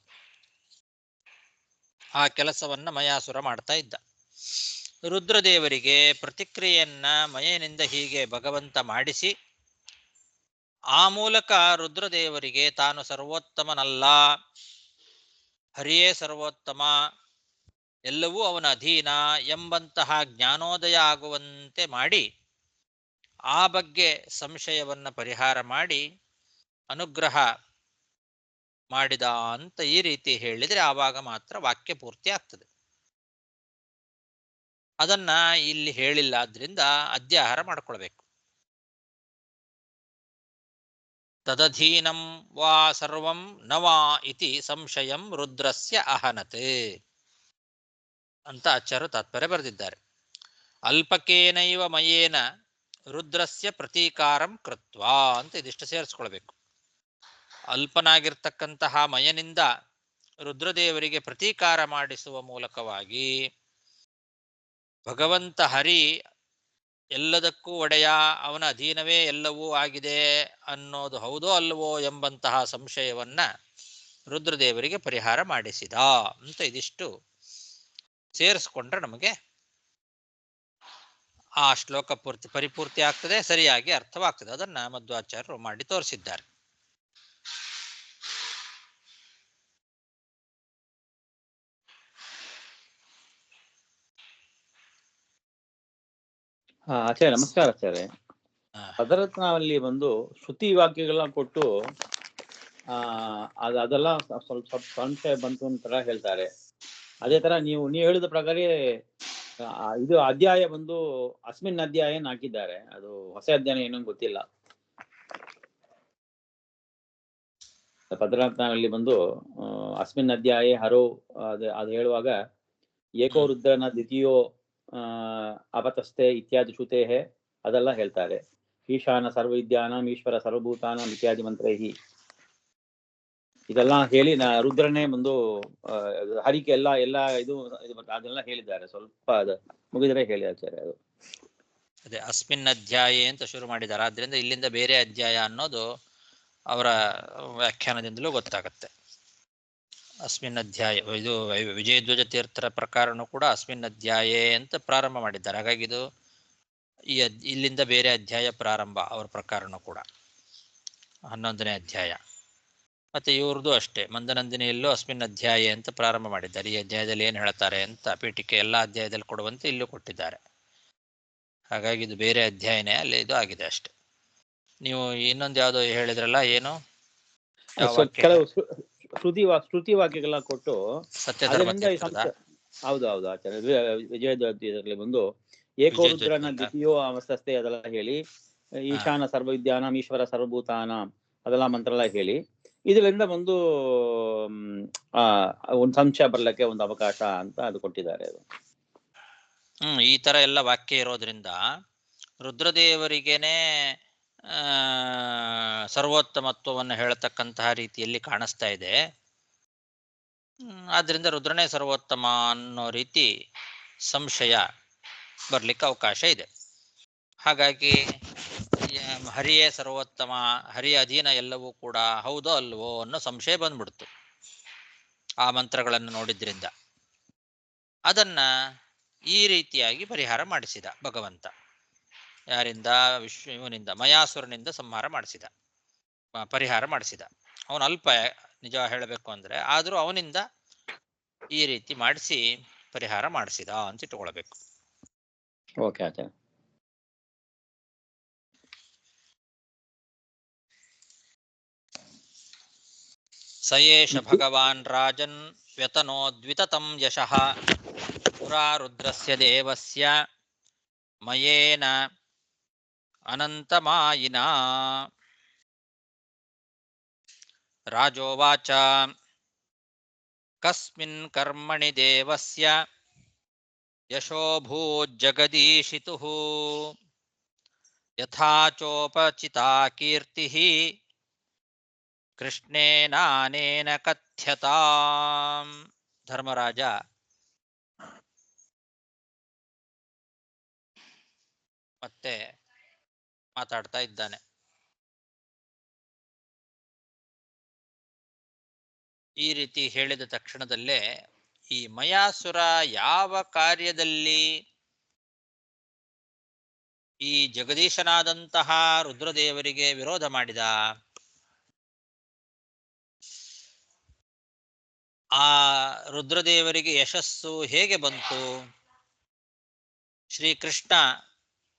ಆ ಕೆಲಸವನ್ನ ಮಯಾಸುರ ಮಾಡ್ತಾ ಇದ್ದ. ರುದ್ರದೇವರಿಗೆ ಪ್ರತಿಕ್ರಿಯೆಯನ್ನ ಮಯನಿಂದ ಹೀಗೆ ಭಗವಂತ ಮಾಡಿಸಿ, ಆ ಮೂಲಕ ರುದ್ರದೇವರಿಗೆ ತಾನು ಸರ್ವೋತ್ತಮನಲ್ಲ, ಹರಿಯೇ ಸರ್ವೋತ್ತಮ, ಎಲ್ಲವೂ ಅವನ ಅಧೀನ ಎಂಬಂತಹ ಜ್ಞಾನೋದಯ ಆಗುವಂತೆ ಮಾಡಿ, ಆ ಬಗ್ಗೆ ಸಂಶಯವನ್ನ ಪರಿಹಾರ ಮಾಡಿ ಅನುಗ್ರಹ ಮಾಡಿದ ಅಂತ ಈ ರೀತಿ ಹೇಳಿದ್ರೆ ಆವಾಗ ಮಾತ್ರ ವಾಕ್ಯ ಪೂರ್ತಿ ಆಗ್ತದೆ. ಅದನ್ನ ಇಲ್ಲಿ ಹೇಳಿಲ್ಲ, ಆದ್ರಿಂದ ಅಧ್ಯಾಹಾರ ಮಾಡ್ಕೊಳ್ಬೇಕು. ತದಧೀನಂ ವಾ ಸರ್ವಂ ನವಾ ಇತಿ ಸಂಶಯಂ ರುದ್ರಸ್ಯ ಅಹನತೆ ಅಂತ ಆಚಾರ್ಯರು ತಾತ್ಪರ್ಯ ಬರೆದಿದ್ದಾರೆ. ಅಲ್ಪಕೇನೈವ ಮಯೇನ ರುದ್ರಸ್ಯ ಪ್ರತೀಕಾರಂ ಕೃತ್ವಾ ಅಂತ ಇದಿಷ್ಟು ಸೇರಿಸ್ಕೊಳ್ಬೇಕು. ಅಲ್ಪನಾಗಿರ್ತಕ್ಕಂತಹ ಮಯನಿಂದ ರುದ್ರದೇವರಿಗೆ ಪ್ರತೀಕಾರ ಮಾಡಿಸುವ ಮೂಲಕವಾಗಿ ಭಗವಂತ ಹರಿ ಎಲ್ಲದಕ್ಕೂ ಒಡೆಯ, ಅವನ ಅಧೀನವೇ ಎಲ್ಲವೂ ಆಗಿದೆ ಅನ್ನೋದು ಹೌದೋ ಅಲ್ವೋ ಎಂಬಂತಹ ಸಂಶಯವನ್ನ ರುದ್ರದೇವರಿಗೆ ಪರಿಹಾರ ಮಾಡಿಸಿದ ಅಂತ ಇದಿಷ್ಟು ಸೇರಿಸ್ಕೊಂಡ್ರೆ ನಮಗೆ ಆ ಶ್ಲೋಕ ಪರಿಪೂರ್ತಿ ಆಗ್ತದೆ, ಸರಿಯಾಗಿ ಅರ್ಥವಾಗ್ತದೆ. ಅದನ್ನ ಮಧ್ವಾಚಾರ್ಯರು ಮಾಡಿ ತೋರಿಸಿದ್ದಾರೆ. ಆಚಾರ್ಯ ನಮಸ್ಕಾರ ಆಚಾರ್ಯ. ಅದರಲ್ಲಿ ಒಂದು ಶ್ರುತಿ ವಾಕ್ಯಗಳನ್ನ ಕೊಟ್ಟು ಅದೆಲ್ಲ ಸ್ವಲ್ಪ ಸಂಶಯ ಬಂತು ಅಂತ ಹೇಳ್ತಾರೆ. ಅದೇ ತರ ನೀವು ಹೇಳಿದ ಪ್ರಕಾರ ಇದು ಅಧ್ಯಾಯ ಬಂದು ಅಸ್ಮಿನ್ ಅಧ್ಯಾಯ ಹಾಕಿದ್ದಾರೆ. ಅದು ಹೊಸ ಅಧ್ಯಾಯ ಏನೋ ಗೊತ್ತಿಲ್ಲ. ಪದ್ಮನಾಭನಲ್ಲಿ ಬಂದು ಅಸ್ಮಿನ್ ಅಧ್ಯಾಯ ಹರೋ ಅದು ಹೇಳುವಾಗ ಏಕೋ ರುದ್ರನ ದ್ವಿತೀಯೋ ಅವತಸ್ತೆ ಇತ್ಯಾದಿ ಶ್ರುತೇ ಅದೆಲ್ಲ ಹೇಳ್ತಾರೆ. ಈಶಾನ ಸರ್ವವಿದ್ಯಾನಾಂ ಈಶ್ವರ ಸರ್ವಭೂತಾನಾಂ ಇತ್ಯಾದಿ ಮಂತ್ರೈಹಿ ಇದೆಲ್ಲ ಹೇಳಿ ರುದ್ರನೇ ಬಂದು ಹರಿಕೆ ಎಲ್ಲ ಇದು ಅದೆಲ್ಲ ಹೇಳಿದ್ದಾರೆ. ಸ್ವಲ್ಪ ಅದು ಮುಗಿದರೆ ಹೇಳಿ ಆಚಾರ್ಯ. ಅದು ಅದೇ ಅಸ್ಮಿನ್ ಅಧ್ಯಾಯ ಅಂತ ಶುರು ಮಾಡಿದ್ದಾರೆ. ಆದ್ರಿಂದ ಇಲ್ಲಿಂದ ಬೇರೆ ಅಧ್ಯಾಯ ಅನ್ನೋದು ಅವರ ವ್ಯಾಖ್ಯಾನದಿಂದಲೂ ಗೊತ್ತಾಗತ್ತೆ. ಅಸ್ಮಿನ್ ಅಧ್ಯಾಯ ಇದು ವಿಜಯಧ್ವಜ ತೀರ್ಥರ ಪ್ರಕಾರನೂ ಕೂಡ ಅಸ್ಮಿನ್ ಅಧ್ಯಾಯ ಅಂತ ಪ್ರಾರಂಭ ಮಾಡಿದ್ದಾರೆ. ಹಾಗಾಗಿ ಇದು ಇಲ್ಲಿಂದ ಬೇರೆ ಅಧ್ಯಾಯ ಪ್ರಾರಂಭ ಅವರ ಪ್ರಕಾರನೂ ಕೂಡ 11ನೇ ಅಧ್ಯಾಯ. ಮತ್ತೆ ಇವ್ರದ್ದು ಅಷ್ಟೇ, ಮಂದನಂದಿನಿಯಲ್ಲೂ ಅಸ್ಮಿನ್ ಅಧ್ಯಾಯ ಅಂತ ಪ್ರಾರಂಭ ಮಾಡಿದ್ದಾರೆ. ಈ ಅಧ್ಯಾಯದಲ್ಲಿ ಏನು ಹೇಳ್ತಾರೆ ಅಂತ ಪೀಠಿಕೆ ಎಲ್ಲ ಅಧ್ಯಾಯದಲ್ಲಿ ಕೊಡುವಂತೆ ಇಲ್ಲೂ ಕೊಟ್ಟಿದ್ದಾರೆ. ಹಾಗಾಗಿ ಇದು ಬೇರೆ ಅಧ್ಯಾಯನೇ, ಅಲ್ಲಿ ಇದು ಆಗಿದೆ ಅಷ್ಟೆ. ನೀವು ಇನ್ನೊಂದು ಯಾವ್ದೋ ಹೇಳಿದ್ರಲ್ಲ, ಏನು ಕೆಲವು ಶ್ರುತಿ ವಾಕ್ಯಗಳನ್ನ ಕೊಟ್ಟು ಸತ್ಯಧರ್ಮ ಹೌದು ಆಚಾರ್ಯ ವಿಜಯದಲ್ಲಿ ಬಂದು ಏಕೋ ರುದ್ರನ ದ್ವಿತೀಯೋ ಅವಸ್ಥೆ ಅದೆಲ್ಲ ಹೇಳಿ, ಈಶಾನ ಸರ್ವವಿದ್ಯಾನಾಂ ಈಶ್ವರ ಸರ್ವಭೂತಾನಾಂ ಅದೆಲ್ಲ ಮಂತ್ರ ಎಲ್ಲ ಹೇಳಿ, ಇದರಿಂದ ಒಂದು ಒಂದು ಸಂಶಯ ಬರ್ಲಿಕ್ಕೆ ಒಂದು ಅವಕಾಶ ಅಂತ ಅದು ಕೊಟ್ಟಿದ್ದಾರೆ. ಅದು ಈ ತರ ಎಲ್ಲ ವಾಕ್ಯ ಇರೋದ್ರಿಂದ ರುದ್ರದೇವರಿಗೇನೆ ಸರ್ವೋತ್ತಮತ್ವವನ್ನು ಹೇಳತಕ್ಕಂತಹ ರೀತಿಯಲ್ಲಿ ಕಾಣಿಸ್ತಾ ಇದೆ. ಆದ್ರಿಂದ ರುದ್ರನೇ ಸರ್ವೋತ್ತಮ ಅನ್ನೋ ರೀತಿ ಸಂಶಯ ಬರ್ಲಿಕ್ಕೆ ಅವಕಾಶ ಇದೆ. ಹಾಗಾಗಿ ಹರಿಯೇ ಸರ್ವೋತ್ತಮ, ಹರಿಯ ಅಧೀನ ಎಲ್ಲವೂ ಕೂಡ ಹೌದೋ ಅಲ್ವೋ ಅನ್ನೋ ಸಂಶಯ ಬಂದ್ಬಿಡ್ತು ಆ ಮಂತ್ರಗಳನ್ನು ನೋಡಿದ್ರಿಂದ. ಅದನ್ನ ಈ ರೀತಿಯಾಗಿ ಪರಿಹಾರ ಮಾಡಿಸಿದ ಭಗವಂತ. ಯಾರಿಂದ? ಇವನಿಂದ, ಮಯಾಸುರನಿಂದ ಸಂಹಾರ ಮಾಡಿಸಿದ, ಪರಿಹಾರ ಮಾಡಿಸಿದ. ಅವನು ಅಲ್ಪ ನಿಜ ಹೇಳಬೇಕು ಅಂದ್ರೆ, ಆದ್ರೂ ಅವನಿಂದ ಈ ರೀತಿ ಮಾಡಿಸಿ ಪರಿಹಾರ ಮಾಡಿಸಿದ ಅಂತ ಇಟ್ಟುಕೊಳ್ಬೇಕು. ಓಕೆ ಆಚಾರ್ಯ. ಸಯೇಷ ಭಗವಾನ್ ರಾಜನ್ ವ್ಯತನೋದ್ವಿತತಂ ಯಶಃ ಪುರಾ ರುದ್ರಸ್ಯ ದೇವಸ್ಯ ಮಯೇನ ಅನಂತಮಾಯಿನಾ. ರಾಜೋವಾಚ ಕಸ್ಮಿನ್ ಕರ್ಮಣಿ ದೇವಸ್ಯ ಯಶೋಭೂಜ್ಜಗದೀಶಿತುಃ ಯಥಾಚೋಪಚಿತಾ ಕೀರ್ತಿಃ ಕೃಷ್ಣೇನಾನೇನ ಕಥ್ಯತಾಂ. ಧರ್ಮರಾಜ ಮತ್ತೆ ಮಾತಾಡ್ತಾ ಇದ್ದಾನೆ. ಈ ರೀತಿ ಹೇಳಿದ ತಕ್ಷಣದಲ್ಲೇ ಈ ಮಯಾಸುರ ಯಾವ ಕಾರ್ಯದಲ್ಲಿ ಈ ಜಗದೀಶನಾದಂತಹ ರುದ್ರದೇವರಿಗೆ ವಿರೋಧ ಮಾಡಿದ, ಆ ರುದ್ರದೇವರಿಗೆ ಯಶಸ್ಸು ಹೇಗೆ ಬಂತು, ಶ್ರೀಕೃಷ್ಣ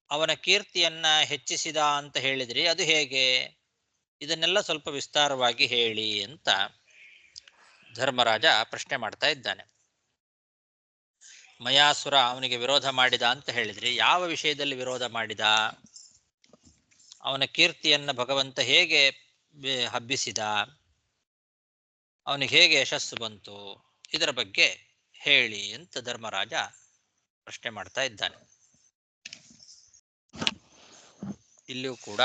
ಅವನ ಕೀರ್ತಿಯನ್ನ ಹೆಚ್ಚಿಸಿದ ಅಂತ ಹೇಳಿದ್ರಿ, ಅದು ಹೇಗೆ, ಇದನ್ನೆಲ್ಲ ಸ್ವಲ್ಪ ವಿಸ್ತಾರವಾಗಿ ಹೇಳಿ ಅಂತ ಧರ್ಮರಾಜ ಪ್ರಶ್ನೆ ಮಾಡ್ತಾ ಇದ್ದಾನೆ. ಮಯಾಸುರ ಅವನಿಗೆ ವಿರೋಧ ಮಾಡಿದ ಅಂತ ಹೇಳಿದ್ರಿ, ಯಾವ ವಿಷಯದಲ್ಲಿ ವಿರೋಧ ಮಾಡಿದ, ಅವನ ಕೀರ್ತಿಯನ್ನ ಭಗವಂತ ಹೇಗೆ ಹಬ್ಬಿಸಿದ, ಅವನಿಗೆ ಹೇಗೆ ಯಶಸ್ಸು ಬಂತು, ಇದರ ಬಗ್ಗೆ ಹೇಳಿ ಅಂತ ಧರ್ಮರಾಜ ಪ್ರಶ್ನೆ ಮಾಡ್ತಾ ಇದ್ದಾನೆ. ಇಲ್ಲಿಯೂ ಕೂಡ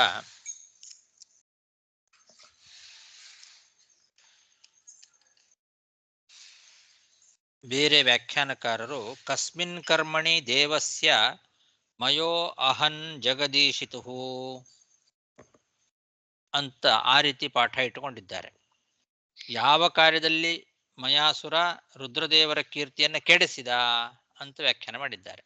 ಬೇರೆ ವ್ಯಾಖ್ಯಾನಕಾರರು ಕಸ್ಮಿನ್ ಕರ್ಮಣಿ ದೇವಸ್ಯ ಮಯೋ ಅಹನ್ ಜಗದೀಶಿತು ಅಂತ ಆ ರೀತಿ ಪಾಠ ಇಟ್ಟುಕೊಂಡಿದ್ದಾರೆ. ಯಾವ ಕಾರ್ಯದಲ್ಲಿ ಮಯಾಸುರ ರುದ್ರದೇವರ ಕೀರ್ತಿಯನ್ನ ಕೆಡಿಸಿದ ಅಂತ ವ್ಯಾಖ್ಯಾನ ಮಾಡಿದ್ದಾರೆ.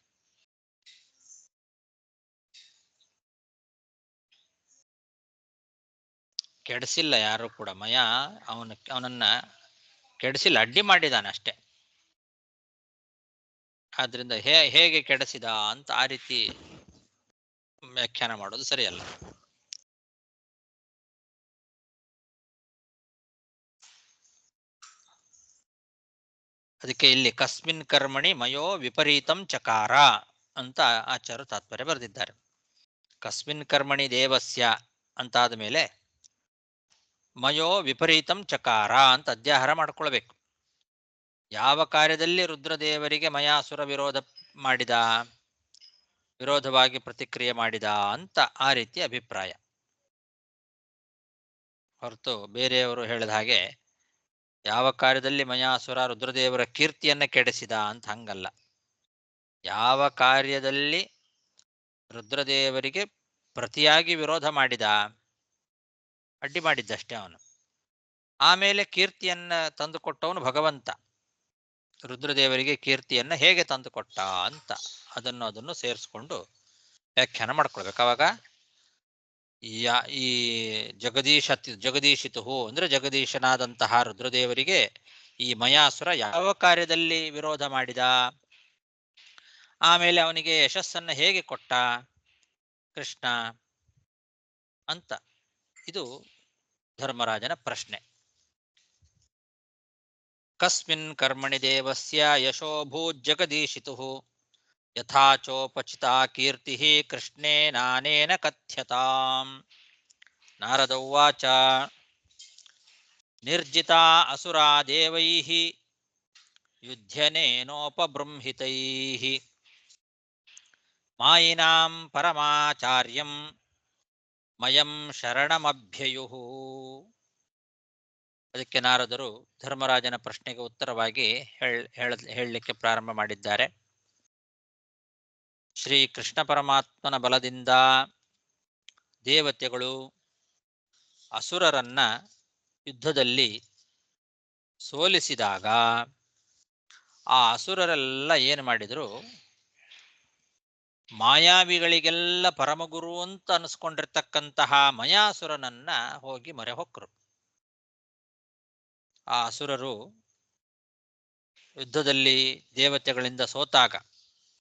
ಕೆಡಿಸಿಲ್ಲ ಯಾರು ಕೂಡ, ಅವನನ್ನ ಕೆಡಿಸಿಲ್ಲ, ಅಡ್ಡಿ ಮಾಡಿದಾನೆ ಅಷ್ಟೆ. ಆದ್ರಿಂದ ಹೇಗೆ ಕೆಡಿಸಿದ ಅಂತ ಆ ರೀತಿ ವ್ಯಾಖ್ಯಾನ ಮಾಡೋದು ಸರಿಯಲ್ಲ. ಅದಕ್ಕೆ ಇಲ್ಲಿ ಕಸ್ಮಿನ್ ಕರ್ಮಣಿ ಮಯೋ ವಿಪರೀತಂ ಚಕಾರ ಅಂತ ಆಚಾರ್ಯರು ತಾತ್ಪರ್ಯ ಬರೆದಿದ್ದಾರೆ. ಕಸ್ಮಿನ್ ಕರ್ಮಣಿ ದೇವಸ್ಯ ಅಂತಾದ ಮೇಲೆ ಮಯೋ ವಿಪರೀತಂ ಚಕಾರ ಅಂತ ಅಧ್ಯಾಹಾರ ಮಾಡ್ಕೊಳ್ಬೇಕು. ಯಾವ ಕಾರ್ಯದಲ್ಲಿ ರುದ್ರದೇವರಿಗೆ ಮಯಾಸುರ ವಿರೋಧವಾಗಿ ಪ್ರತಿಕ್ರಿಯೆ ಮಾಡಿದ ಅಂತ ಆ ರೀತಿ ಅಭಿಪ್ರಾಯ ಹೊರತು ಬೇರೆಯವರು ಹೇಳಿದ ಹಾಗೆ ಯಾವ ಕಾರ್ಯದಲ್ಲಿ ಮಯಾಸುರ ರುದ್ರದೇವರ ಕೀರ್ತಿಯನ್ನ ಕೆಡಿಸಿದ ಅಂತ ಹಂಗಲ್ಲ. ಯಾವ ಕಾರ್ಯದಲ್ಲಿ ರುದ್ರದೇವರಿಗೆ ಪ್ರತಿಯಾಗಿ ವಿರೋಧ ಮಾಡಿದ, ಅಡ್ಡಿ ಮಾಡಿದ್ದಷ್ಟೇ ಅವನು. ಆಮೇಲೆ ಕೀರ್ತಿಯನ್ನ ತಂದುಕೊಟ್ಟವನು ಭಗವಂತ. ರುದ್ರದೇವರಿಗೆ ಕೀರ್ತಿಯನ್ನ ಹೇಗೆ ತಂದುಕೊಟ್ಟ ಅಂತ ಅದನ್ನು ಸೇರಿಸ್ಕೊಂಡು ವ್ಯಾಖ್ಯಾನ ಮಾಡ್ಕೊಳ್ಬೇಕು. ಅವಾಗ ಈ ಜಗದೀಶಿತು ಅಂದ್ರೆ ಜಗದೀಶನಾದಂತಹ ರುದ್ರದೇವರಿಗೆ ಈ ಮಯಾಸುರ ಯಾವ ಕಾರ್ಯದಲ್ಲಿ ವಿರೋಧ ಮಾಡಿದ, ಆಮೇಲೆ ಅವನಿಗೆ ಯಶಸ್ಸನ್ನ ಹೇಗೆ ಕೊಟ್ಟ ಕೃಷ್ಣ ಅಂತ ಇದು ಧರ್ಮರಾಜನ ಪ್ರಶ್ನೆ. ಕಸ್ಮಿನ್ ಕರ್ಮಣಿ ದೇವಸ್ಯ ಯಶೋಭೂತ್ ಜಗದೀಶಿತು ಯಥಾಚೋಪಚಿತಾ ಕೀರ್ತಿ ಕೃಷ್ಣೇನಾನೇನ ಕಥ್ಯತಾಂ. ನಾರದ ಉವಾಚ ನಿರ್ಜಿತಾ ಅಸುರಾ ದೇವೈಃ ಯುಧ್ಯನೇನೋಪಬೃಂಹಿತೈಃ ಮಾಯಿನಾಂ ಪರಮಾಚಾರ್ಯಂ ಮಯಂ ಶರಣಮಭ್ಯಯುಃ. ಅದಕ್ಕೆ ನಾರದರು ಧರ್ಮರಾಜನ ಪ್ರಶ್ನೆಗೆ ಉತ್ತರವಾಗಿ ಹೇಳಲಿಕ್ಕೆ ಪ್ರಾರಂಭ ಮಾಡಿದ್ದಾರೆ. ಶ್ರೀ ಕೃಷ್ಣ ಪರಮಾತ್ಮನ ಬಲದಿಂದ ದೇವತೆಗಳು ಅಸುರರನ್ನ ಯುದ್ಧದಲ್ಲಿ ಸೋಲಿಸಿದಾಗ ಆ ಅಸುರರೆಲ್ಲ ಏನು ಮಾಡಿದ್ರು, ಮಾಯಾವಿಗಳಿಗೆಲ್ಲ ಪರಮಗುರು ಅಂತ ಅನಿಸ್ಕೊಂಡಿರ್ತಕ್ಕಂತಹ ಮಯಾಸುರನನ್ನ ಹೋಗಿ ಮೊರೆ ಹೊಕ್ಕರು. ಆ ಅಸುರರು ಯುದ್ಧದಲ್ಲಿ ದೇವತೆಗಳಿಂದ ಸೋತಾಗ,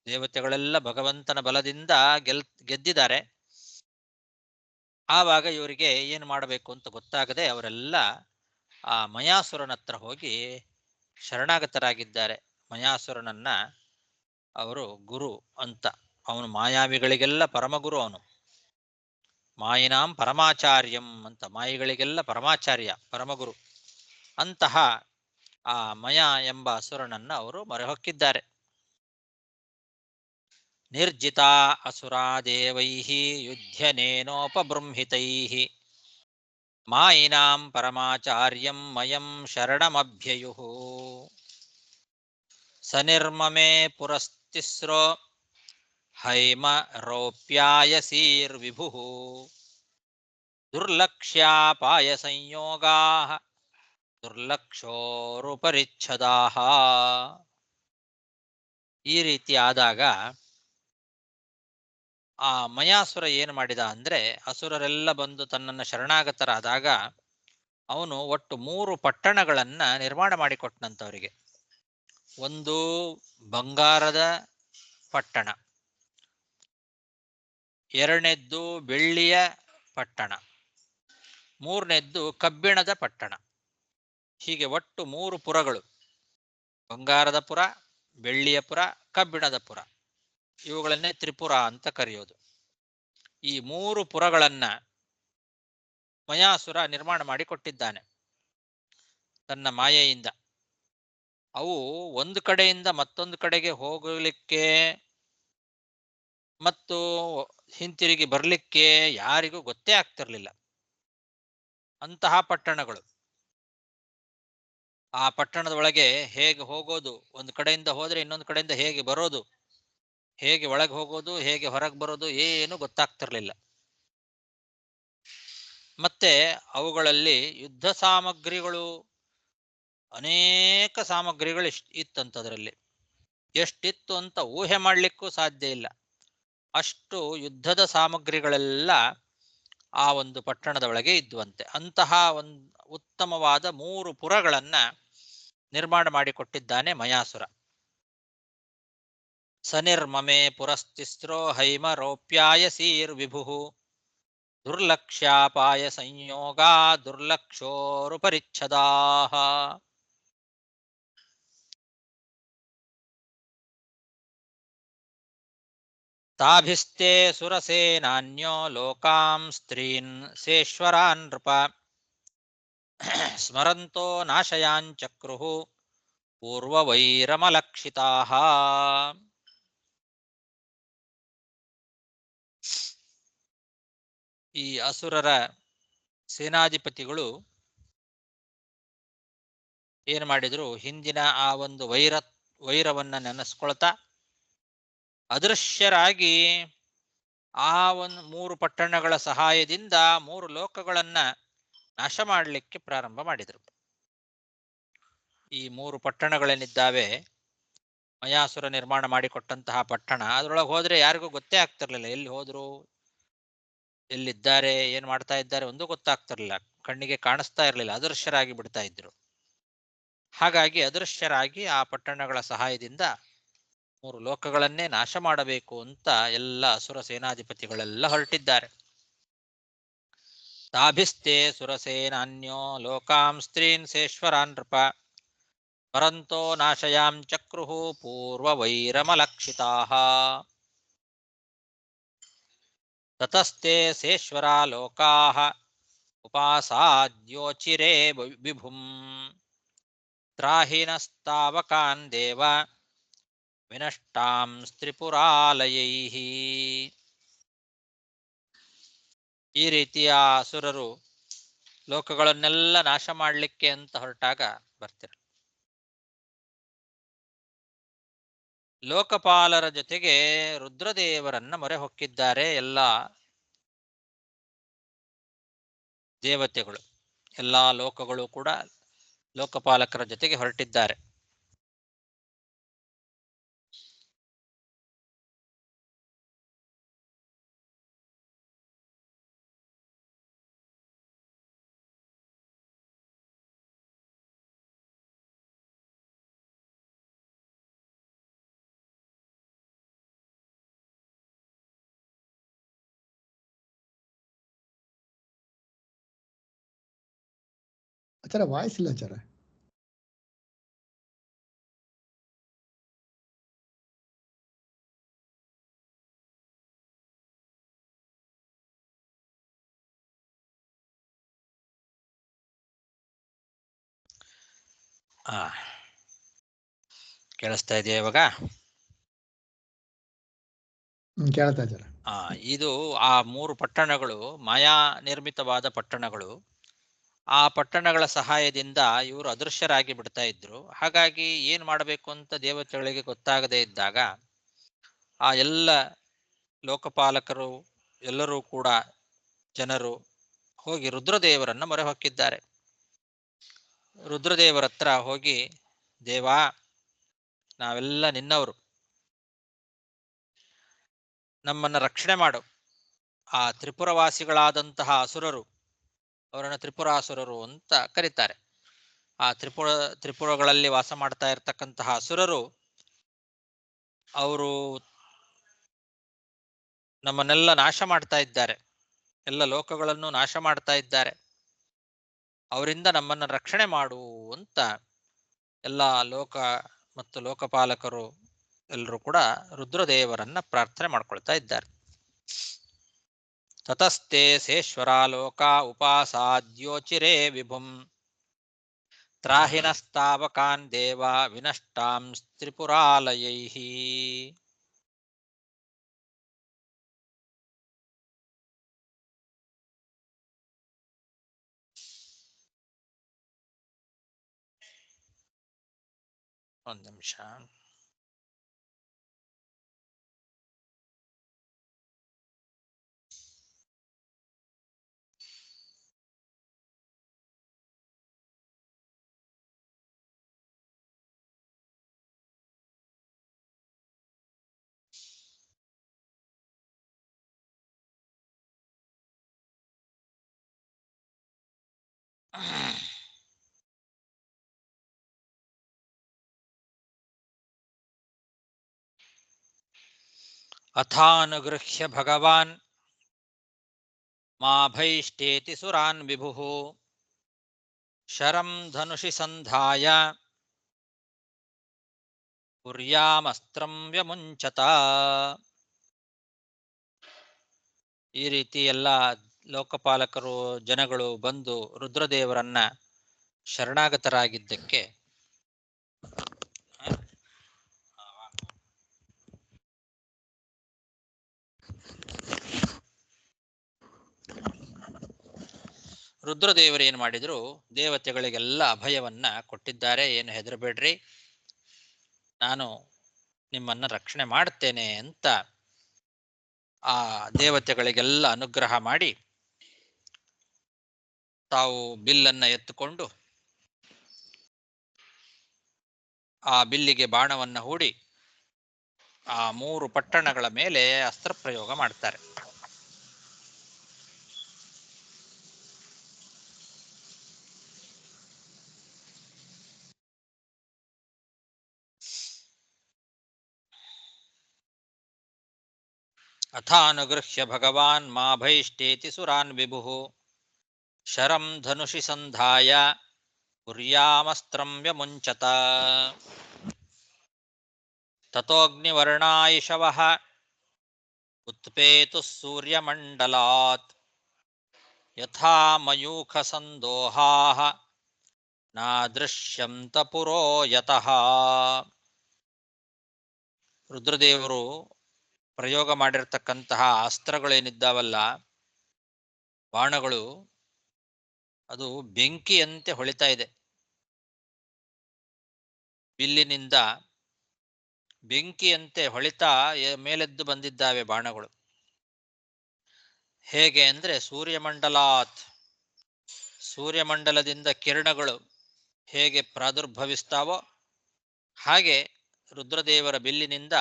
ದೇವತೆಗಳೆಲ್ಲ ಭಗವಂತನ ಬಲದಿಂದ ಗೆದ್ದಿದ್ದಾರೆ. ಆವಾಗ ಇವರಿಗೆ ಏನು ಮಾಡಬೇಕು ಅಂತ ಗೊತ್ತಾಗದೆ ಅವರೆಲ್ಲ ಆ ಮಯಾಸುರನ ಹತ್ರ ಹೋಗಿ ಶರಣಾಗತರಾಗಿದ್ದಾರೆ. ಮಯಾಸುರನನ್ನ ಅವರು ಗುರು ಅಂತ, ಅವನು ಮಾಯಾವಿಗಳಿಗೆಲ್ಲ ಪರಮಗುರು, ಅವನು ಮಾಯಿನಾಂ ಪರಮಾಚಾರ್ಯಂ ಅಂತ, ಮಾಯಿಗಳಿಗೆಲ್ಲ ಪರಮಾಚಾರ್ಯ ಪರಮಗುರು ಅಂತಹ ಆ ಮಯ ಎಂಬ ಅಸುರನನ್ನ ಅವರು ಮೊರೆಹೊಕ್ಕಿದ್ದಾರೆ. ನಿರ್ಜಿತಾ ಅಸುರಾ ದೇವೈಃ ಯುಧ್ಯನೇನೋಪಬೃಂಹಿತೈಃ ಮಾಯಿನಾಂ ಪರಮಾಚಾರ್ಯಂ ಮಯಂ ಶರಣಮಭ್ಯಯುಃ ಸನಿರ್ಮಮೇ ಪುರಸ್ತಿಸ್ರೋ ಹೈಮ ರೌಪ್ಯಾಯಸೀರ್ವಿಭುಃ ದುರ್ಲಕ್ಷ್ಯಾಪಾಯ ಸಂಯೋಗಾಃ ದುರ್ಲಕ್ಷೋರುಪರಿಚ್ಛದಾಃ. ಈ ರೀತಿ ಆದಾಗ ಆ ಮಯಾಸುರ ಏನು ಮಾಡಿದ ಅಂದ್ರೆ, ಅಸುರರೆಲ್ಲ ಬಂದು ತನ್ನನ್ನು ಶರಣಾಗತರಾದಾಗ ಅವನು ಒಟ್ಟು 3 ಪಟ್ಟಣಗಳನ್ನ ನಿರ್ಮಾಣ ಮಾಡಿಕೊಟ್ಟನಂತವರಿಗೆ. ಒಂದು ಬಂಗಾರದ ಪಟ್ಟಣ, ಎರಡನೇದ್ದು ಬೆಳ್ಳಿಯ ಪಟ್ಟಣ, ಮೂರನೇದ್ದು ಕಬ್ಬಿಣದ ಪಟ್ಟಣ. ಹೀಗೆ ಒಟ್ಟು 3 ಪುರಗಳು, ಬಂಗಾರದ ಪುರ, ಬೆಳ್ಳಿಯ ಪುರ, ಕಬ್ಬಿಣದ ಪುರ. ಇವುಗಳನ್ನೇ ತ್ರಿಪುರ ಅಂತ ಕರೆಯೋದು. ಈ 3 ಪುರಗಳನ್ನ ಮಯಾಸುರ ನಿರ್ಮಾಣ ಮಾಡಿಕೊಟ್ಟಿದ್ದಾನೆ ತನ್ನ ಮಾಯೆಯಿಂದ. ಅವು ಒಂದು ಕಡೆಯಿಂದ ಮತ್ತೊಂದು ಕಡೆಗೆ ಹೋಗಲಿಕ್ಕೆ ಮತ್ತು ಹಿಂತಿರುಗಿ ಬರಲಿಕ್ಕೆ ಯಾರಿಗೂ ಗೊತ್ತೇ ಆಗ್ತಿರ್ಲಿಲ್ಲ. ಅಂತಹ ಪಟ್ಟಣಗಳು. ಆ ಪಟ್ಟಣದ ಒಳಗೆ ಹೇಗೆ ಹೋಗೋದು, ಒಂದು ಕಡೆಯಿಂದ ಹೋದ್ರೆ ಇನ್ನೊಂದು ಕಡೆಯಿಂದ ಹೇಗೆ ಬರೋದು, ಹೇಗೆ ಒಳಗೆ ಹೋಗೋದು, ಹೇಗೆ ಹೊರಗೆ ಬರೋದು ಏನು ಗೊತ್ತಾಗ್ತಿರ್ಲಿಲ್ಲ. ಮತ್ತೆ ಅವುಗಳಲ್ಲಿ ಯುದ್ಧ ಸಾಮಗ್ರಿಗಳು, ಅನೇಕ ಸಾಮಗ್ರಿಗಳು ಇತ್ತಂತದ್ರಲ್ಲಿ. ಎಷ್ಟಿತ್ತು ಅಂತ ಊಹೆ ಮಾಡಲಿಕ್ಕೂ ಸಾಧ್ಯ ಇಲ್ಲ. ಅಷ್ಟು ಯುದ್ಧದ ಸಾಮಗ್ರಿಗಳೆಲ್ಲ ಆ ಒಂದು ಪಟ್ಟಣದ ಒಳಗೆ ಇದ್ವಂತೆ. ಅಂತಹ ಒಂದು ಉತ್ತಮವಾದ 3 ಪುರಗಳನ್ನ ನಿರ್ಮಾಣ ಮಾಡಿಕೊಟ್ಟಿದ್ದಾನೆ ಮಯಾಸುರ. ಸನಿರ್ಮಮೇ ಪುರಸ್ತಿಸ್ರೋ ಹೈಮ ರೌಪ್ಯಾಯಸೀರ್ ವಿಭುಃ ದುರ್ಲಕ್ಷ್ಯಾಪಾಯ ಸಂಯೋಗಾ ದುರ್ಲಕ್ಷೋರುಪರಿಚ್ಛದಾಃ. ತಾಭಿಸ್ತೆ ಸುರಸೇನಾನ್ಯೋ ಲೋಕಾಂ ಸ್ತ್ರೀನ್ ಸೇಶ್ವರಾನ್ ನೃಪ ಸ್ಮರಂತೋ ನಾಶಯಾಂಚಕ್ರುಃ ಪೂರ್ವವೈರಮಲಕ್ಷಿತಾಃ. ಈ ಅಸುರರ ಸೇನಾಧಿಪತಿಗಳು ಏನು ಮಾಡಿದ್ರು, ಹಿಂದಿನ ಆ ಒಂದು ವೈರವನ್ನ ನೆನೆಸ್ಕೊಳ್ತಾ ಅದೃಶ್ಯರಾಗಿ ಆ ಒಂದು 3 ಪಟ್ಟಣಗಳ ಸಹಾಯದಿಂದ 3 ಲೋಕಗಳನ್ನ ನಾಶ ಮಾಡಲಿಕ್ಕೆ ಪ್ರಾರಂಭ ಮಾಡಿದರು. ಈ 3 ಪಟ್ಟಣಗಳೇನಿದ್ದಾವೆ, ಮಯಾಸುರ ನಿರ್ಮಾಣ ಮಾಡಿಕೊಟ್ಟಂತಹ ಪಟ್ಟಣ, ಅದರೊಳಗೆ ಹೋದ್ರೆ ಯಾರಿಗೂ ಗೊತ್ತೇ ಆಗ್ತಿರ್ಲಿಲ್ಲ. ಎಲ್ಲಿ ಹೋದ್ರು, ಎಲ್ಲಿದ್ದಾರೆ, ಏನ್ ಮಾಡ್ತಾ ಇದ್ದಾರೆ ಒಂದು ಗೊತ್ತಾಗ್ತಿರ್ಲಿಲ್ಲ. ಕಣ್ಣಿಗೆ ಕಾಣಿಸ್ತಾ ಇರಲಿಲ್ಲ, ಅದೃಶ್ಯರಾಗಿ ಬಿಡ್ತಾ ಇದ್ರು. ಹಾಗಾಗಿ ಅದೃಶ್ಯರಾಗಿ ಆ ಪಟ್ಟಣಗಳ ಸಹಾಯದಿಂದ 3 ಲೋಕಗಳನ್ನೇ ನಾಶ ಮಾಡಬೇಕು ಅಂತ ಎಲ್ಲ ಅಸುರ ಸೇನಾಧಿಪತಿಗಳೆಲ್ಲ ಹೊರಟಿದ್ದಾರೆ. ತಾಭಿಸ್ತೆ ಸುರಸೇನಾನ್ಯೋ ಲೋಕಾಂ ಸ್ತ್ರೀನ್ ಸೇಶ್ವರಾನ್ ನೃಪ ಪರಂತೋ ನಾಶಯಾಂ ಚಕ್ರುಃ ಪೂರ್ವವೈರಮಲಕ್ಷಿತಾಃ. ತತಸ್ತೆ ಸೇಶ್ವರಾ ಲೋಕಾಃ ಉಪಾಸಾದ್ಯೋಚಿರೇ ವಿಭುಂ ತ್ರಾಹಿನಸ್ತಾವಕಾನ್ ದೇವ ವಿನಷ್ಟಾಂ ತ್ರಿಪುರಾಲಯೈಃ. ಈ ರೀತಿಯ ಅಸುರರು ಲೋಕಗಳನ್ನೆಲ್ಲ ನಾಶ ಮಾಡಲಿಕ್ಕೆ ಅಂತ ಹೊರಟಾಗ ಬರ್ತಿರು. ಲೋಕಪಾಲರ ಜೊತೆಗೆ ರುದ್ರದೇವರನ್ನ ಮೊರೆ ಹೊಕ್ಕಿದ್ದಾರೆ ಎಲ್ಲ ದೇವತೆಗಳು. ಎಲ್ಲ ಲೋಕಗಳು ಕೂಡ ಲೋಕಪಾಲಕರ ಜೊತೆಗೆ ಹೊರಟಿದ್ದಾರೆ. ಆಚಾರ ವಾಯ್ಸ್ ಇಲ್ಲ ಆಚಾರ. ಕೇಳಿಸ್ತಾ ಇದೆಯಾ ಇವಾಗ? ಕೇಳ್ತಾ ಆಚಾರ. ಇದು ಆ 3 ಪಟ್ಟಣಗಳು ಮಾಯಾ ನಿರ್ಮಿತವಾದ ಪಟ್ಟಣಗಳು. ಆ ಪಟ್ಟಣಗಳ ಸಹಾಯದಿಂದ ಇವರು ಅದೃಶ್ಯರಾಗಿ ಬಿಡ್ತಾ ಇದ್ರು. ಹಾಗಾಗಿ ಏನ್ ಮಾಡಬೇಕು ಅಂತ ದೇವತೆಗಳಿಗೆ ಗೊತ್ತಾಗದೇ ಇದ್ದಾಗ ಆ ಎಲ್ಲ ಲೋಕಪಾಲಕರು ಎಲ್ಲರೂ ಕೂಡ ಜನರು ಹೋಗಿ ರುದ್ರದೇವರನ್ನ ಮೊರೆ ಹೊಕ್ಕಿದ್ದಾರೆ. ರುದ್ರದೇವರ ಹತ್ರ ಹೋಗಿ, ದೇವಾ, ನಾವೆಲ್ಲ ನಿನ್ನವರು, ನಮ್ಮನ್ನ ರಕ್ಷಣೆ ಮಾಡು. ಆ ತ್ರಿಪುರವಾಸಿಗಳಾದಂತಹ ಅಸುರರು, ಅವರನ್ನು ತ್ರಿಪುರಾಸುರರು ಅಂತ ಕರೀತಾರೆ. ಆ ತ್ರಿಪುರಗಳಲ್ಲಿ ವಾಸ ಮಾಡ್ತಾ ಇರತಕ್ಕಂತಹ ಅಸುರರು ಅವರು ನಮ್ಮನ್ನೆಲ್ಲ ನಾಶ ಮಾಡ್ತಾ ಇದ್ದಾರೆ, ಎಲ್ಲ ಲೋಕಗಳನ್ನು ನಾಶ ಮಾಡ್ತಾ ಇದ್ದಾರೆ, ಅವರಿಂದ ನಮ್ಮನ್ನು ರಕ್ಷಣೆ ಮಾಡು ಅಂತ ಎಲ್ಲ ಲೋಕ ಮತ್ತು ಲೋಕಪಾಲಕರು ಎಲ್ಲರೂ ಕೂಡ ರುದ್ರದೇವರನ್ನ ಪ್ರಾರ್ಥನೆ ಮಾಡ್ಕೊಳ್ತಾ ಇದ್ದಾರೆ. ತತಸ್ತೆ ಸೇಶ್ವರ ಲೋಕ ಉಪಾಸಾದ್ಯೋಚಿರೇ ವಿಭುಂ ತ್ರಾಹಿನಸ್ತಾವಕಾನ್ ದೇವ ವಿನಷ್ಟಾಂ ತ್ರಿಪುರಾಲಯೈಃ. ಒಂದು ನಿಮಿಷ. ಅಥಾನುಗೃಹ್ಯ ಭಗವಾನ್ ಮಾಭೈಷ್ಟೇತಿ ಸುರಾನ್ ವಿಭುಃ ಶರಂ ಧನುಷಿ ಸಂಧಾಯ ಕುರ್ಯಾಮಸ್ತ್ರಂ ವ್ಯಮುಂಚತ. ಈ ರೀತಿ ಎಲ್ಲ ಲೋಕಪಾಲಕರು ಜನಗಳು ಬಂದು ರುದ್ರದೇವರನ್ನ ಶರಣಾಗತರಾಗಿದ್ದಕ್ಕೆ ರುದ್ರದೇವರು ಏನು ಮಾಡಿದ್ರು, ದೇವತೆಗಳಿಗೆಲ್ಲ ಅಭಯವನ್ನ ಕೊಟ್ಟಿದ್ದಾರೆ. ಏನು ಹೆದರಬೇಡ್ರಿ, ನಾನು ನಿಮ್ಮನ್ನ ರಕ್ಷಣೆ ಮಾಡ್ತೇನೆ ಅಂತ ಆ ದೇವತೆಗಳಿಗೆಲ್ಲ ಅನುಗ್ರಹ ಮಾಡಿ ತಾವು ಬಿಲ್ಲನ್ನ ಎತ್ತುಕೊಂಡು ಆ ಬಿಲ್ಲಿಗೆ ಬಾಣವನ್ನ ಹೂಡಿ ಆ 3 ಪಟ್ಟಣಗಳ ಮೇಲೆ ಅಸ್ತ್ರ ಪ್ರಯೋಗ ಮಾಡ್ತಾರೆ. ಅಥಾನುಗೃಹ್ಯ ಭಗವಾನ್ ಮಾಭೈಷ್ಟೇತಿ ಸುರಾನ್ ವಿಭುಃ ಶರಂ ಧನುಷಿ ಸಂಧಾಯ ಕುರ್ಯಾಮಸ್ತ್ರಂ ವ್ಯಮುಂಚತ. ತತೋಗ್ನಿವರ್ಣಾಯಿಷವಃ ಉತ್ಪೇತುಃ ಸೂರ್ಯಮಂಡಲಾತ್ ಯಥಾ ಮಯೂಖ ಸಂದೋಹಾಃ ನಾದೃಶ್ಯಂತ ಪುರೋ ಯತಃ. ರುದ್ರದೇವರು ಪ್ರಯೋಗ ಮಾಡಿರ್ತಕ್ಕಂತಹ ಅಸ್ತ್ರಗಳೇನಿದ್ದಾವಲ್ಲ, ಬಾಣಗಳು, ಅದು ಬೆಂಕಿಯಂತೆ ಹೊಳಿತಾ ಇದೆ. ಬಿಲ್ಲಿನಿಂದ ಬೆಂಕಿಯಂತೆ ಹೊಳಿತಾ ಮೇಲೆದ್ದು ಬಂದಿದ್ದಾವೆ ಬಾಣಗಳು. ಹೇಗೆ ಅಂದ್ರೆ ಸೂರ್ಯಮಂಡಲಾತ್, ಸೂರ್ಯಮಂಡಲದಿಂದ ಕಿರಣಗಳು ಹೇಗೆ ಪ್ರಾದುರ್ಭವಿಸ್ತಾವೋ ಹಾಗೆ ರುದ್ರದೇವರ ಬಿಲ್ಲಿನಿಂದ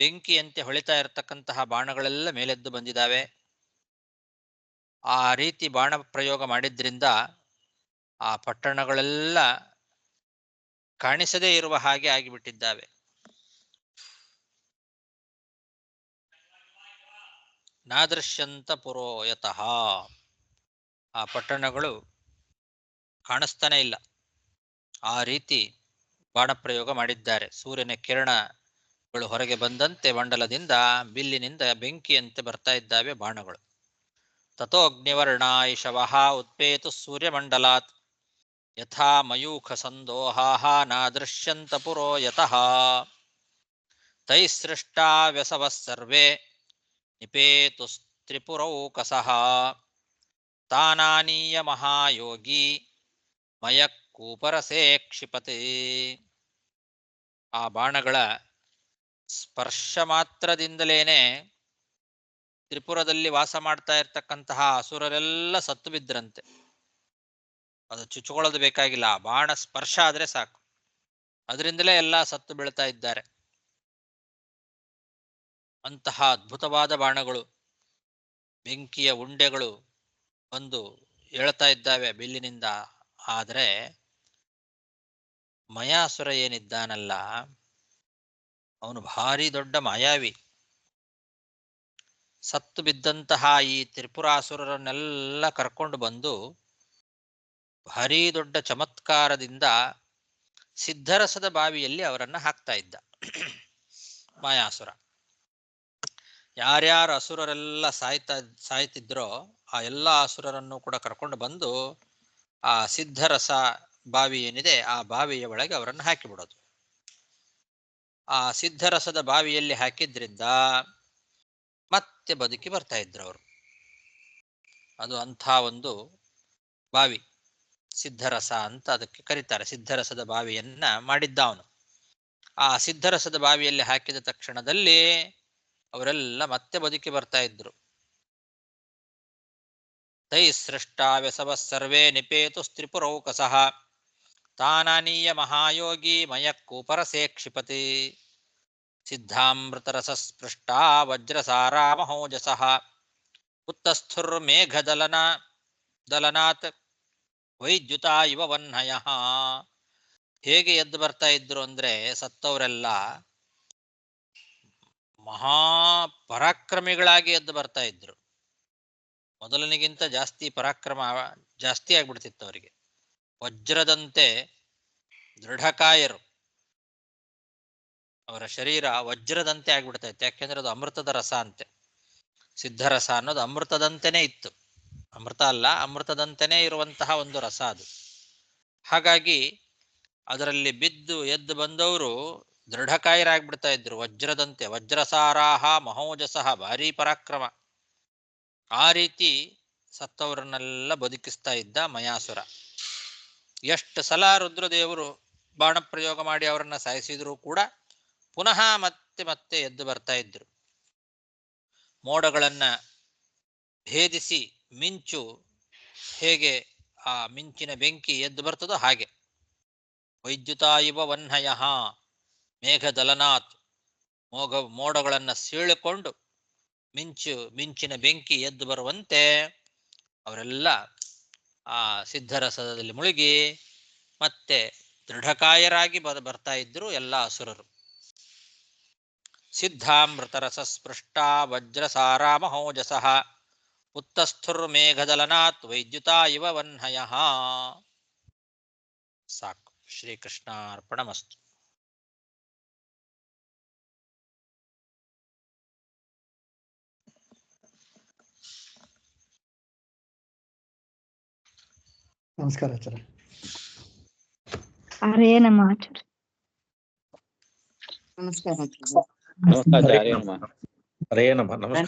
ಬೆಂಕಿಯಂತೆ ಹೊಳಿತಾ ಇರತಕ್ಕಂತಹ ಬಾಣಗಳೆಲ್ಲ ಮೇಲೆದ್ದು ಬಂದಿದ್ದಾವೆ. ಆ ರೀತಿ ಬಾಣ ಪ್ರಯೋಗ ಮಾಡಿದ್ರಿಂದ ಆ ಪಟ್ಟಣಗಳೆಲ್ಲ ಕಾಣಿಸದೇ ಇರುವ ಹಾಗೆ ಆಗಿಬಿಟ್ಟಿದ್ದಾವೆ. ನಾದೃಶ್ಯಂತ ಪುರೋಯತಃ, ಆ ಪಟ್ಟಣಗಳು ಕಾಣಿಸ್ತಾನೆ ಇಲ್ಲ. ಆ ರೀತಿ ಬಾಣ ಪ್ರಯೋಗ ಮಾಡಿದ್ದಾರೆ. ಸೂರ್ಯನ ಕಿರಣಗಳು ಹೊರಗೆ ಬಂದಂತೆ ಮಂಡಲದಿಂದ ಬಿಲ್ಲಿನಿಂದ ಬೆಂಕಿಯಂತೆ ಬರ್ತಾ ಇದ್ದಾವೆ ಬಾಣಗಳು. ತಥೋ ಅಗ್ನಿವರ್ಣಾಯಿಷವಃ ಉತ್ಪೇತು ಸೂರ್ಯಮಂಡಲಾತ್ ಯಥಾ ಮಯೂಖ ಸಂದೋಹಾಃ ನಾದೃಶ್ಯಂತ ಪುರೋ ಯತಃ ತೈಸೃಷ್ಟಾ ವ್ಯಸವಃ ಸರ್ವೇ ನಿಪೇತುಸ್ತ್ರಿಪುರೌಕಸಃ ತಾನಾನೀಯ ಮಹಾಯೋಗಿ ಮಯಕ್ಕೂಪರಸೇ ಕ್ಷಿಪತೆ. ಆ ಬಾಣಗಳ ಸ್ಪರ್ಶ ಮಾತ್ರದಿಂದಲೇನೆ ತ್ರಿಪುರದಲ್ಲಿ ವಾಸ ಮಾಡ್ತಾ ಇರ್ತಕ್ಕಂತಹ ಅಸುರರೆಲ್ಲ ಸತ್ತು ಬಿದ್ರಂತೆ. ಅದು ಚುಚ್ಕೊಳ್ಳೋದು ಬೇಕಾಗಿಲ್ಲ, ಆ ಬಾಣ ಸ್ಪರ್ಶ ಆದ್ರೆ ಸಾಕು, ಅದರಿಂದಲೇ ಎಲ್ಲ ಸತ್ತು ಬೀಳ್ತಾ ಇದ್ದಾರೆ. ಅಂತಹ ಅದ್ಭುತವಾದ ಬಾಣಗಳು, ಬೆಂಕಿಯ ಉಂಡೆಗಳು ಬಂದು ಏಳ್ತಾ ಇದ್ದಾವೆ ಬಿಲ್ಲಿನಿಂದ. ಆದರೆ ಮಯಾಸುರ ಏನಿದ್ದಾನಲ್ಲ, ಅವನು ಭಾರಿ ದೊಡ್ಡ ಮಾಯಾವಿ. ಸತ್ತು ಬಿದ್ದಂತಹ ಈ ತ್ರಿಪುರಾಸುರರನ್ನೆಲ್ಲ ಕರ್ಕೊಂಡು ಬಂದು ಭಾರೀ ದೊಡ್ಡ ಚಮತ್ಕಾರದಿಂದ ಸಿದ್ಧರಸದ ಬಾವಿಯಲ್ಲಿ ಅವರನ್ನ ಹಾಕ್ತಾ ಇದ್ದ ಮಾಯಾಸುರ. ಯಾರ್ಯಾರು ಅಸುರರೆಲ್ಲ ಸಾಯ್ತಿದ್ರೋ ಆ ಎಲ್ಲ ಅಸುರರನ್ನು ಕೂಡ ಕರ್ಕೊಂಡು ಬಂದು ಆ ಸಿದ್ಧರಸ ಬಾವಿ ಏನಿದೆ ಆ ಬಾವಿಯ ಒಳಗೆ ಅವರನ್ನು ಹಾಕಿಬಿಡೋದು. ಆ ಸಿದ್ಧರಸದ ಬಾವಿಯಲ್ಲಿ ಹಾಕಿದ್ರಿಂದ ಮತ್ತೆ ಬದುಕಿ ಬರ್ತಾ ಇದ್ರು ಅವರು. ಅದು ಅಂಥ ಒಂದು ಬಾವಿ, ಸಿದ್ಧರಸ ಅಂತ ಅದಕ್ಕೆ ಕರೀತಾರೆ. ಸಿದ್ಧರಸದ ಬಾವಿಯನ್ನ ಮಾಡಿದ್ದ ಅವನು. ಆ ಸಿದ್ಧರಸದ ಬಾವಿಯಲ್ಲಿ ಹಾಕಿದ ತಕ್ಷಣದಲ್ಲಿ ಅವರೆಲ್ಲ ಮತ್ತೆ ಬದುಕಿ ಬರ್ತಾ ಇದ್ರು. ತೈ ಸೃಷ್ಟಾವ್ಯಸವ ಸರ್ವೇ ನಿಪೇತು ತ್ರಿಪುರೌಕಸಃ ತಾನಾನೀಯ ಮಹಾಯೋಗಿ ಮಯಕ್ಕೂಪರಸೇ ಕ್ಷಿಪತಿ ಸಿದ್ಧಾಮೃತರಸ ಸ್ಪೃಷ್ಟಾ ವಜ್ರಸಾರಾ ಮಹೋಜಸಃ ಉತ್ತಸ್ಥುರ್ಮೇಘದಲನಾತ್ ವೈದ್ಯುತಾ ಇವ ವಹ್ನಯಃ. ಹೇಗೆ ಎದ್ದು ಬರ್ತಾ ಇದ್ರು ಅಂದ್ರೆ ಸತ್ತವರೆಲ್ಲ ಮಹಾಪರಾಕ್ರಮಿಗಳಾಗಿ ಎದ್ದು ಬರ್ತಾ ಇದ್ರು. ಮೊದಲನಿಗಿಂತ ಜಾಸ್ತಿ ಪರಾಕ್ರಮ ಜಾಸ್ತಿ ಆಗ್ಬಿಡ್ತಿತ್ತು ಅವರಿಗೆ. ವಜ್ರದಂತೆ ದೃಢಕಾಯರು, ಅವರ ಶರೀರ ವಜ್ರದಂತೆ ಆಗ್ಬಿಡ್ತಾ ಇತ್ತು. ಯಾಕೆಂದ್ರೆ ಅದು ಅಮೃತದ ರಸ ಅಂತೆ. ಸಿದ್ಧರಸ ಅನ್ನೋದು ಅಮೃತದಂತೆನೇ ಇತ್ತು. ಅಮೃತ ಅಲ್ಲ, ಅಮೃತದಂತೆನೇ ಇರುವಂತಹ ಒಂದು ರಸ ಅದು. ಹಾಗಾಗಿ ಅದರಲ್ಲಿ ಬಿದ್ದು ಎದ್ದು ಬಂದವರು ದೃಢಕಾಯರಾಗ್ಬಿಡ್ತಾ ಇದ್ರು, ವಜ್ರದಂತೆ. ವಜ್ರಸಾರಾಹ ಮಹೋಜಸಃ, ಭಾರೀ ಪರಾಕ್ರಮ. ಆ ರೀತಿ ಸತ್ತವರನ್ನೆಲ್ಲ ಬದುಕಿಸ್ತಾ ಇದ್ದ ಮಯಾಸುರ. ಎಷ್ಟು ಸಲ ರುದ್ರದೇವರು ಬಾಣಪ್ರಯೋಗ ಮಾಡಿ ಅವರನ್ನ ಸಾಯಿಸಿದ್ರು ಕೂಡ ಪುನಃ ಮತ್ತೆ ಮತ್ತೆ ಎದ್ದು ಬರ್ತಾ ಇದ್ರು. ಮೋಡಗಳನ್ನ ಭೇದಿಸಿ ಮಿಂಚು ಹೇಗೆ ಆ ಮಿಂಚಿನ ಬೆಂಕಿ ಎದ್ದು ಬರ್ತದೋ ಹಾಗೆ ವೈದ್ಯುತಾ ಇವ ವಹ್ನಯಃ ಮೇಘದಲನಾತ್, ಮೋಡಗಳನ್ನ ಸೀಳಿಕೊಂಡು ಮಿಂಚಿನ ಬೆಂಕಿ ಎದ್ದು ಬರುವಂತೆ ಅವರೆಲ್ಲ ಆ ಸಿದ್ಧರಸದಲ್ಲಿ ಮುಳುಗಿ ಮತ್ತೆ ದೃಢಕಾಯರಾಗಿ ಬರ್ತಾ ಇದ್ರು ಎಲ್ಲ ಅಸುರರು. ಸಿದ್ಧಾಮೃತರಸ ಸ್ಪೃಷ್ಟಾ ವಜ್ರಸಾರಾ ಮಹೋಜಸಃ ಉತ್ತಸ್ಥುರ್ಮೇಘದಲನಾತ್ ವೈದ್ಯುತಾ ಇವ ವಹ್ನಯಃ. ಸಾಕು. ಶ್ರೀಕೃಷ್ಣಾರ್ಪಣಮಸ್ತು. ನಮಸ್ಕಾರ ಆಚಾರ್ಯ. ಹರೇ ನಮಃ ಆಚಾರ್ಯ. ನಮಸ್ಕಾರ. ನಮಸ್ಕಾರ. ಹರೇ ನಮಃ. ಹರೇ ನಮಃ. ನಮಸ್ಕಾರ.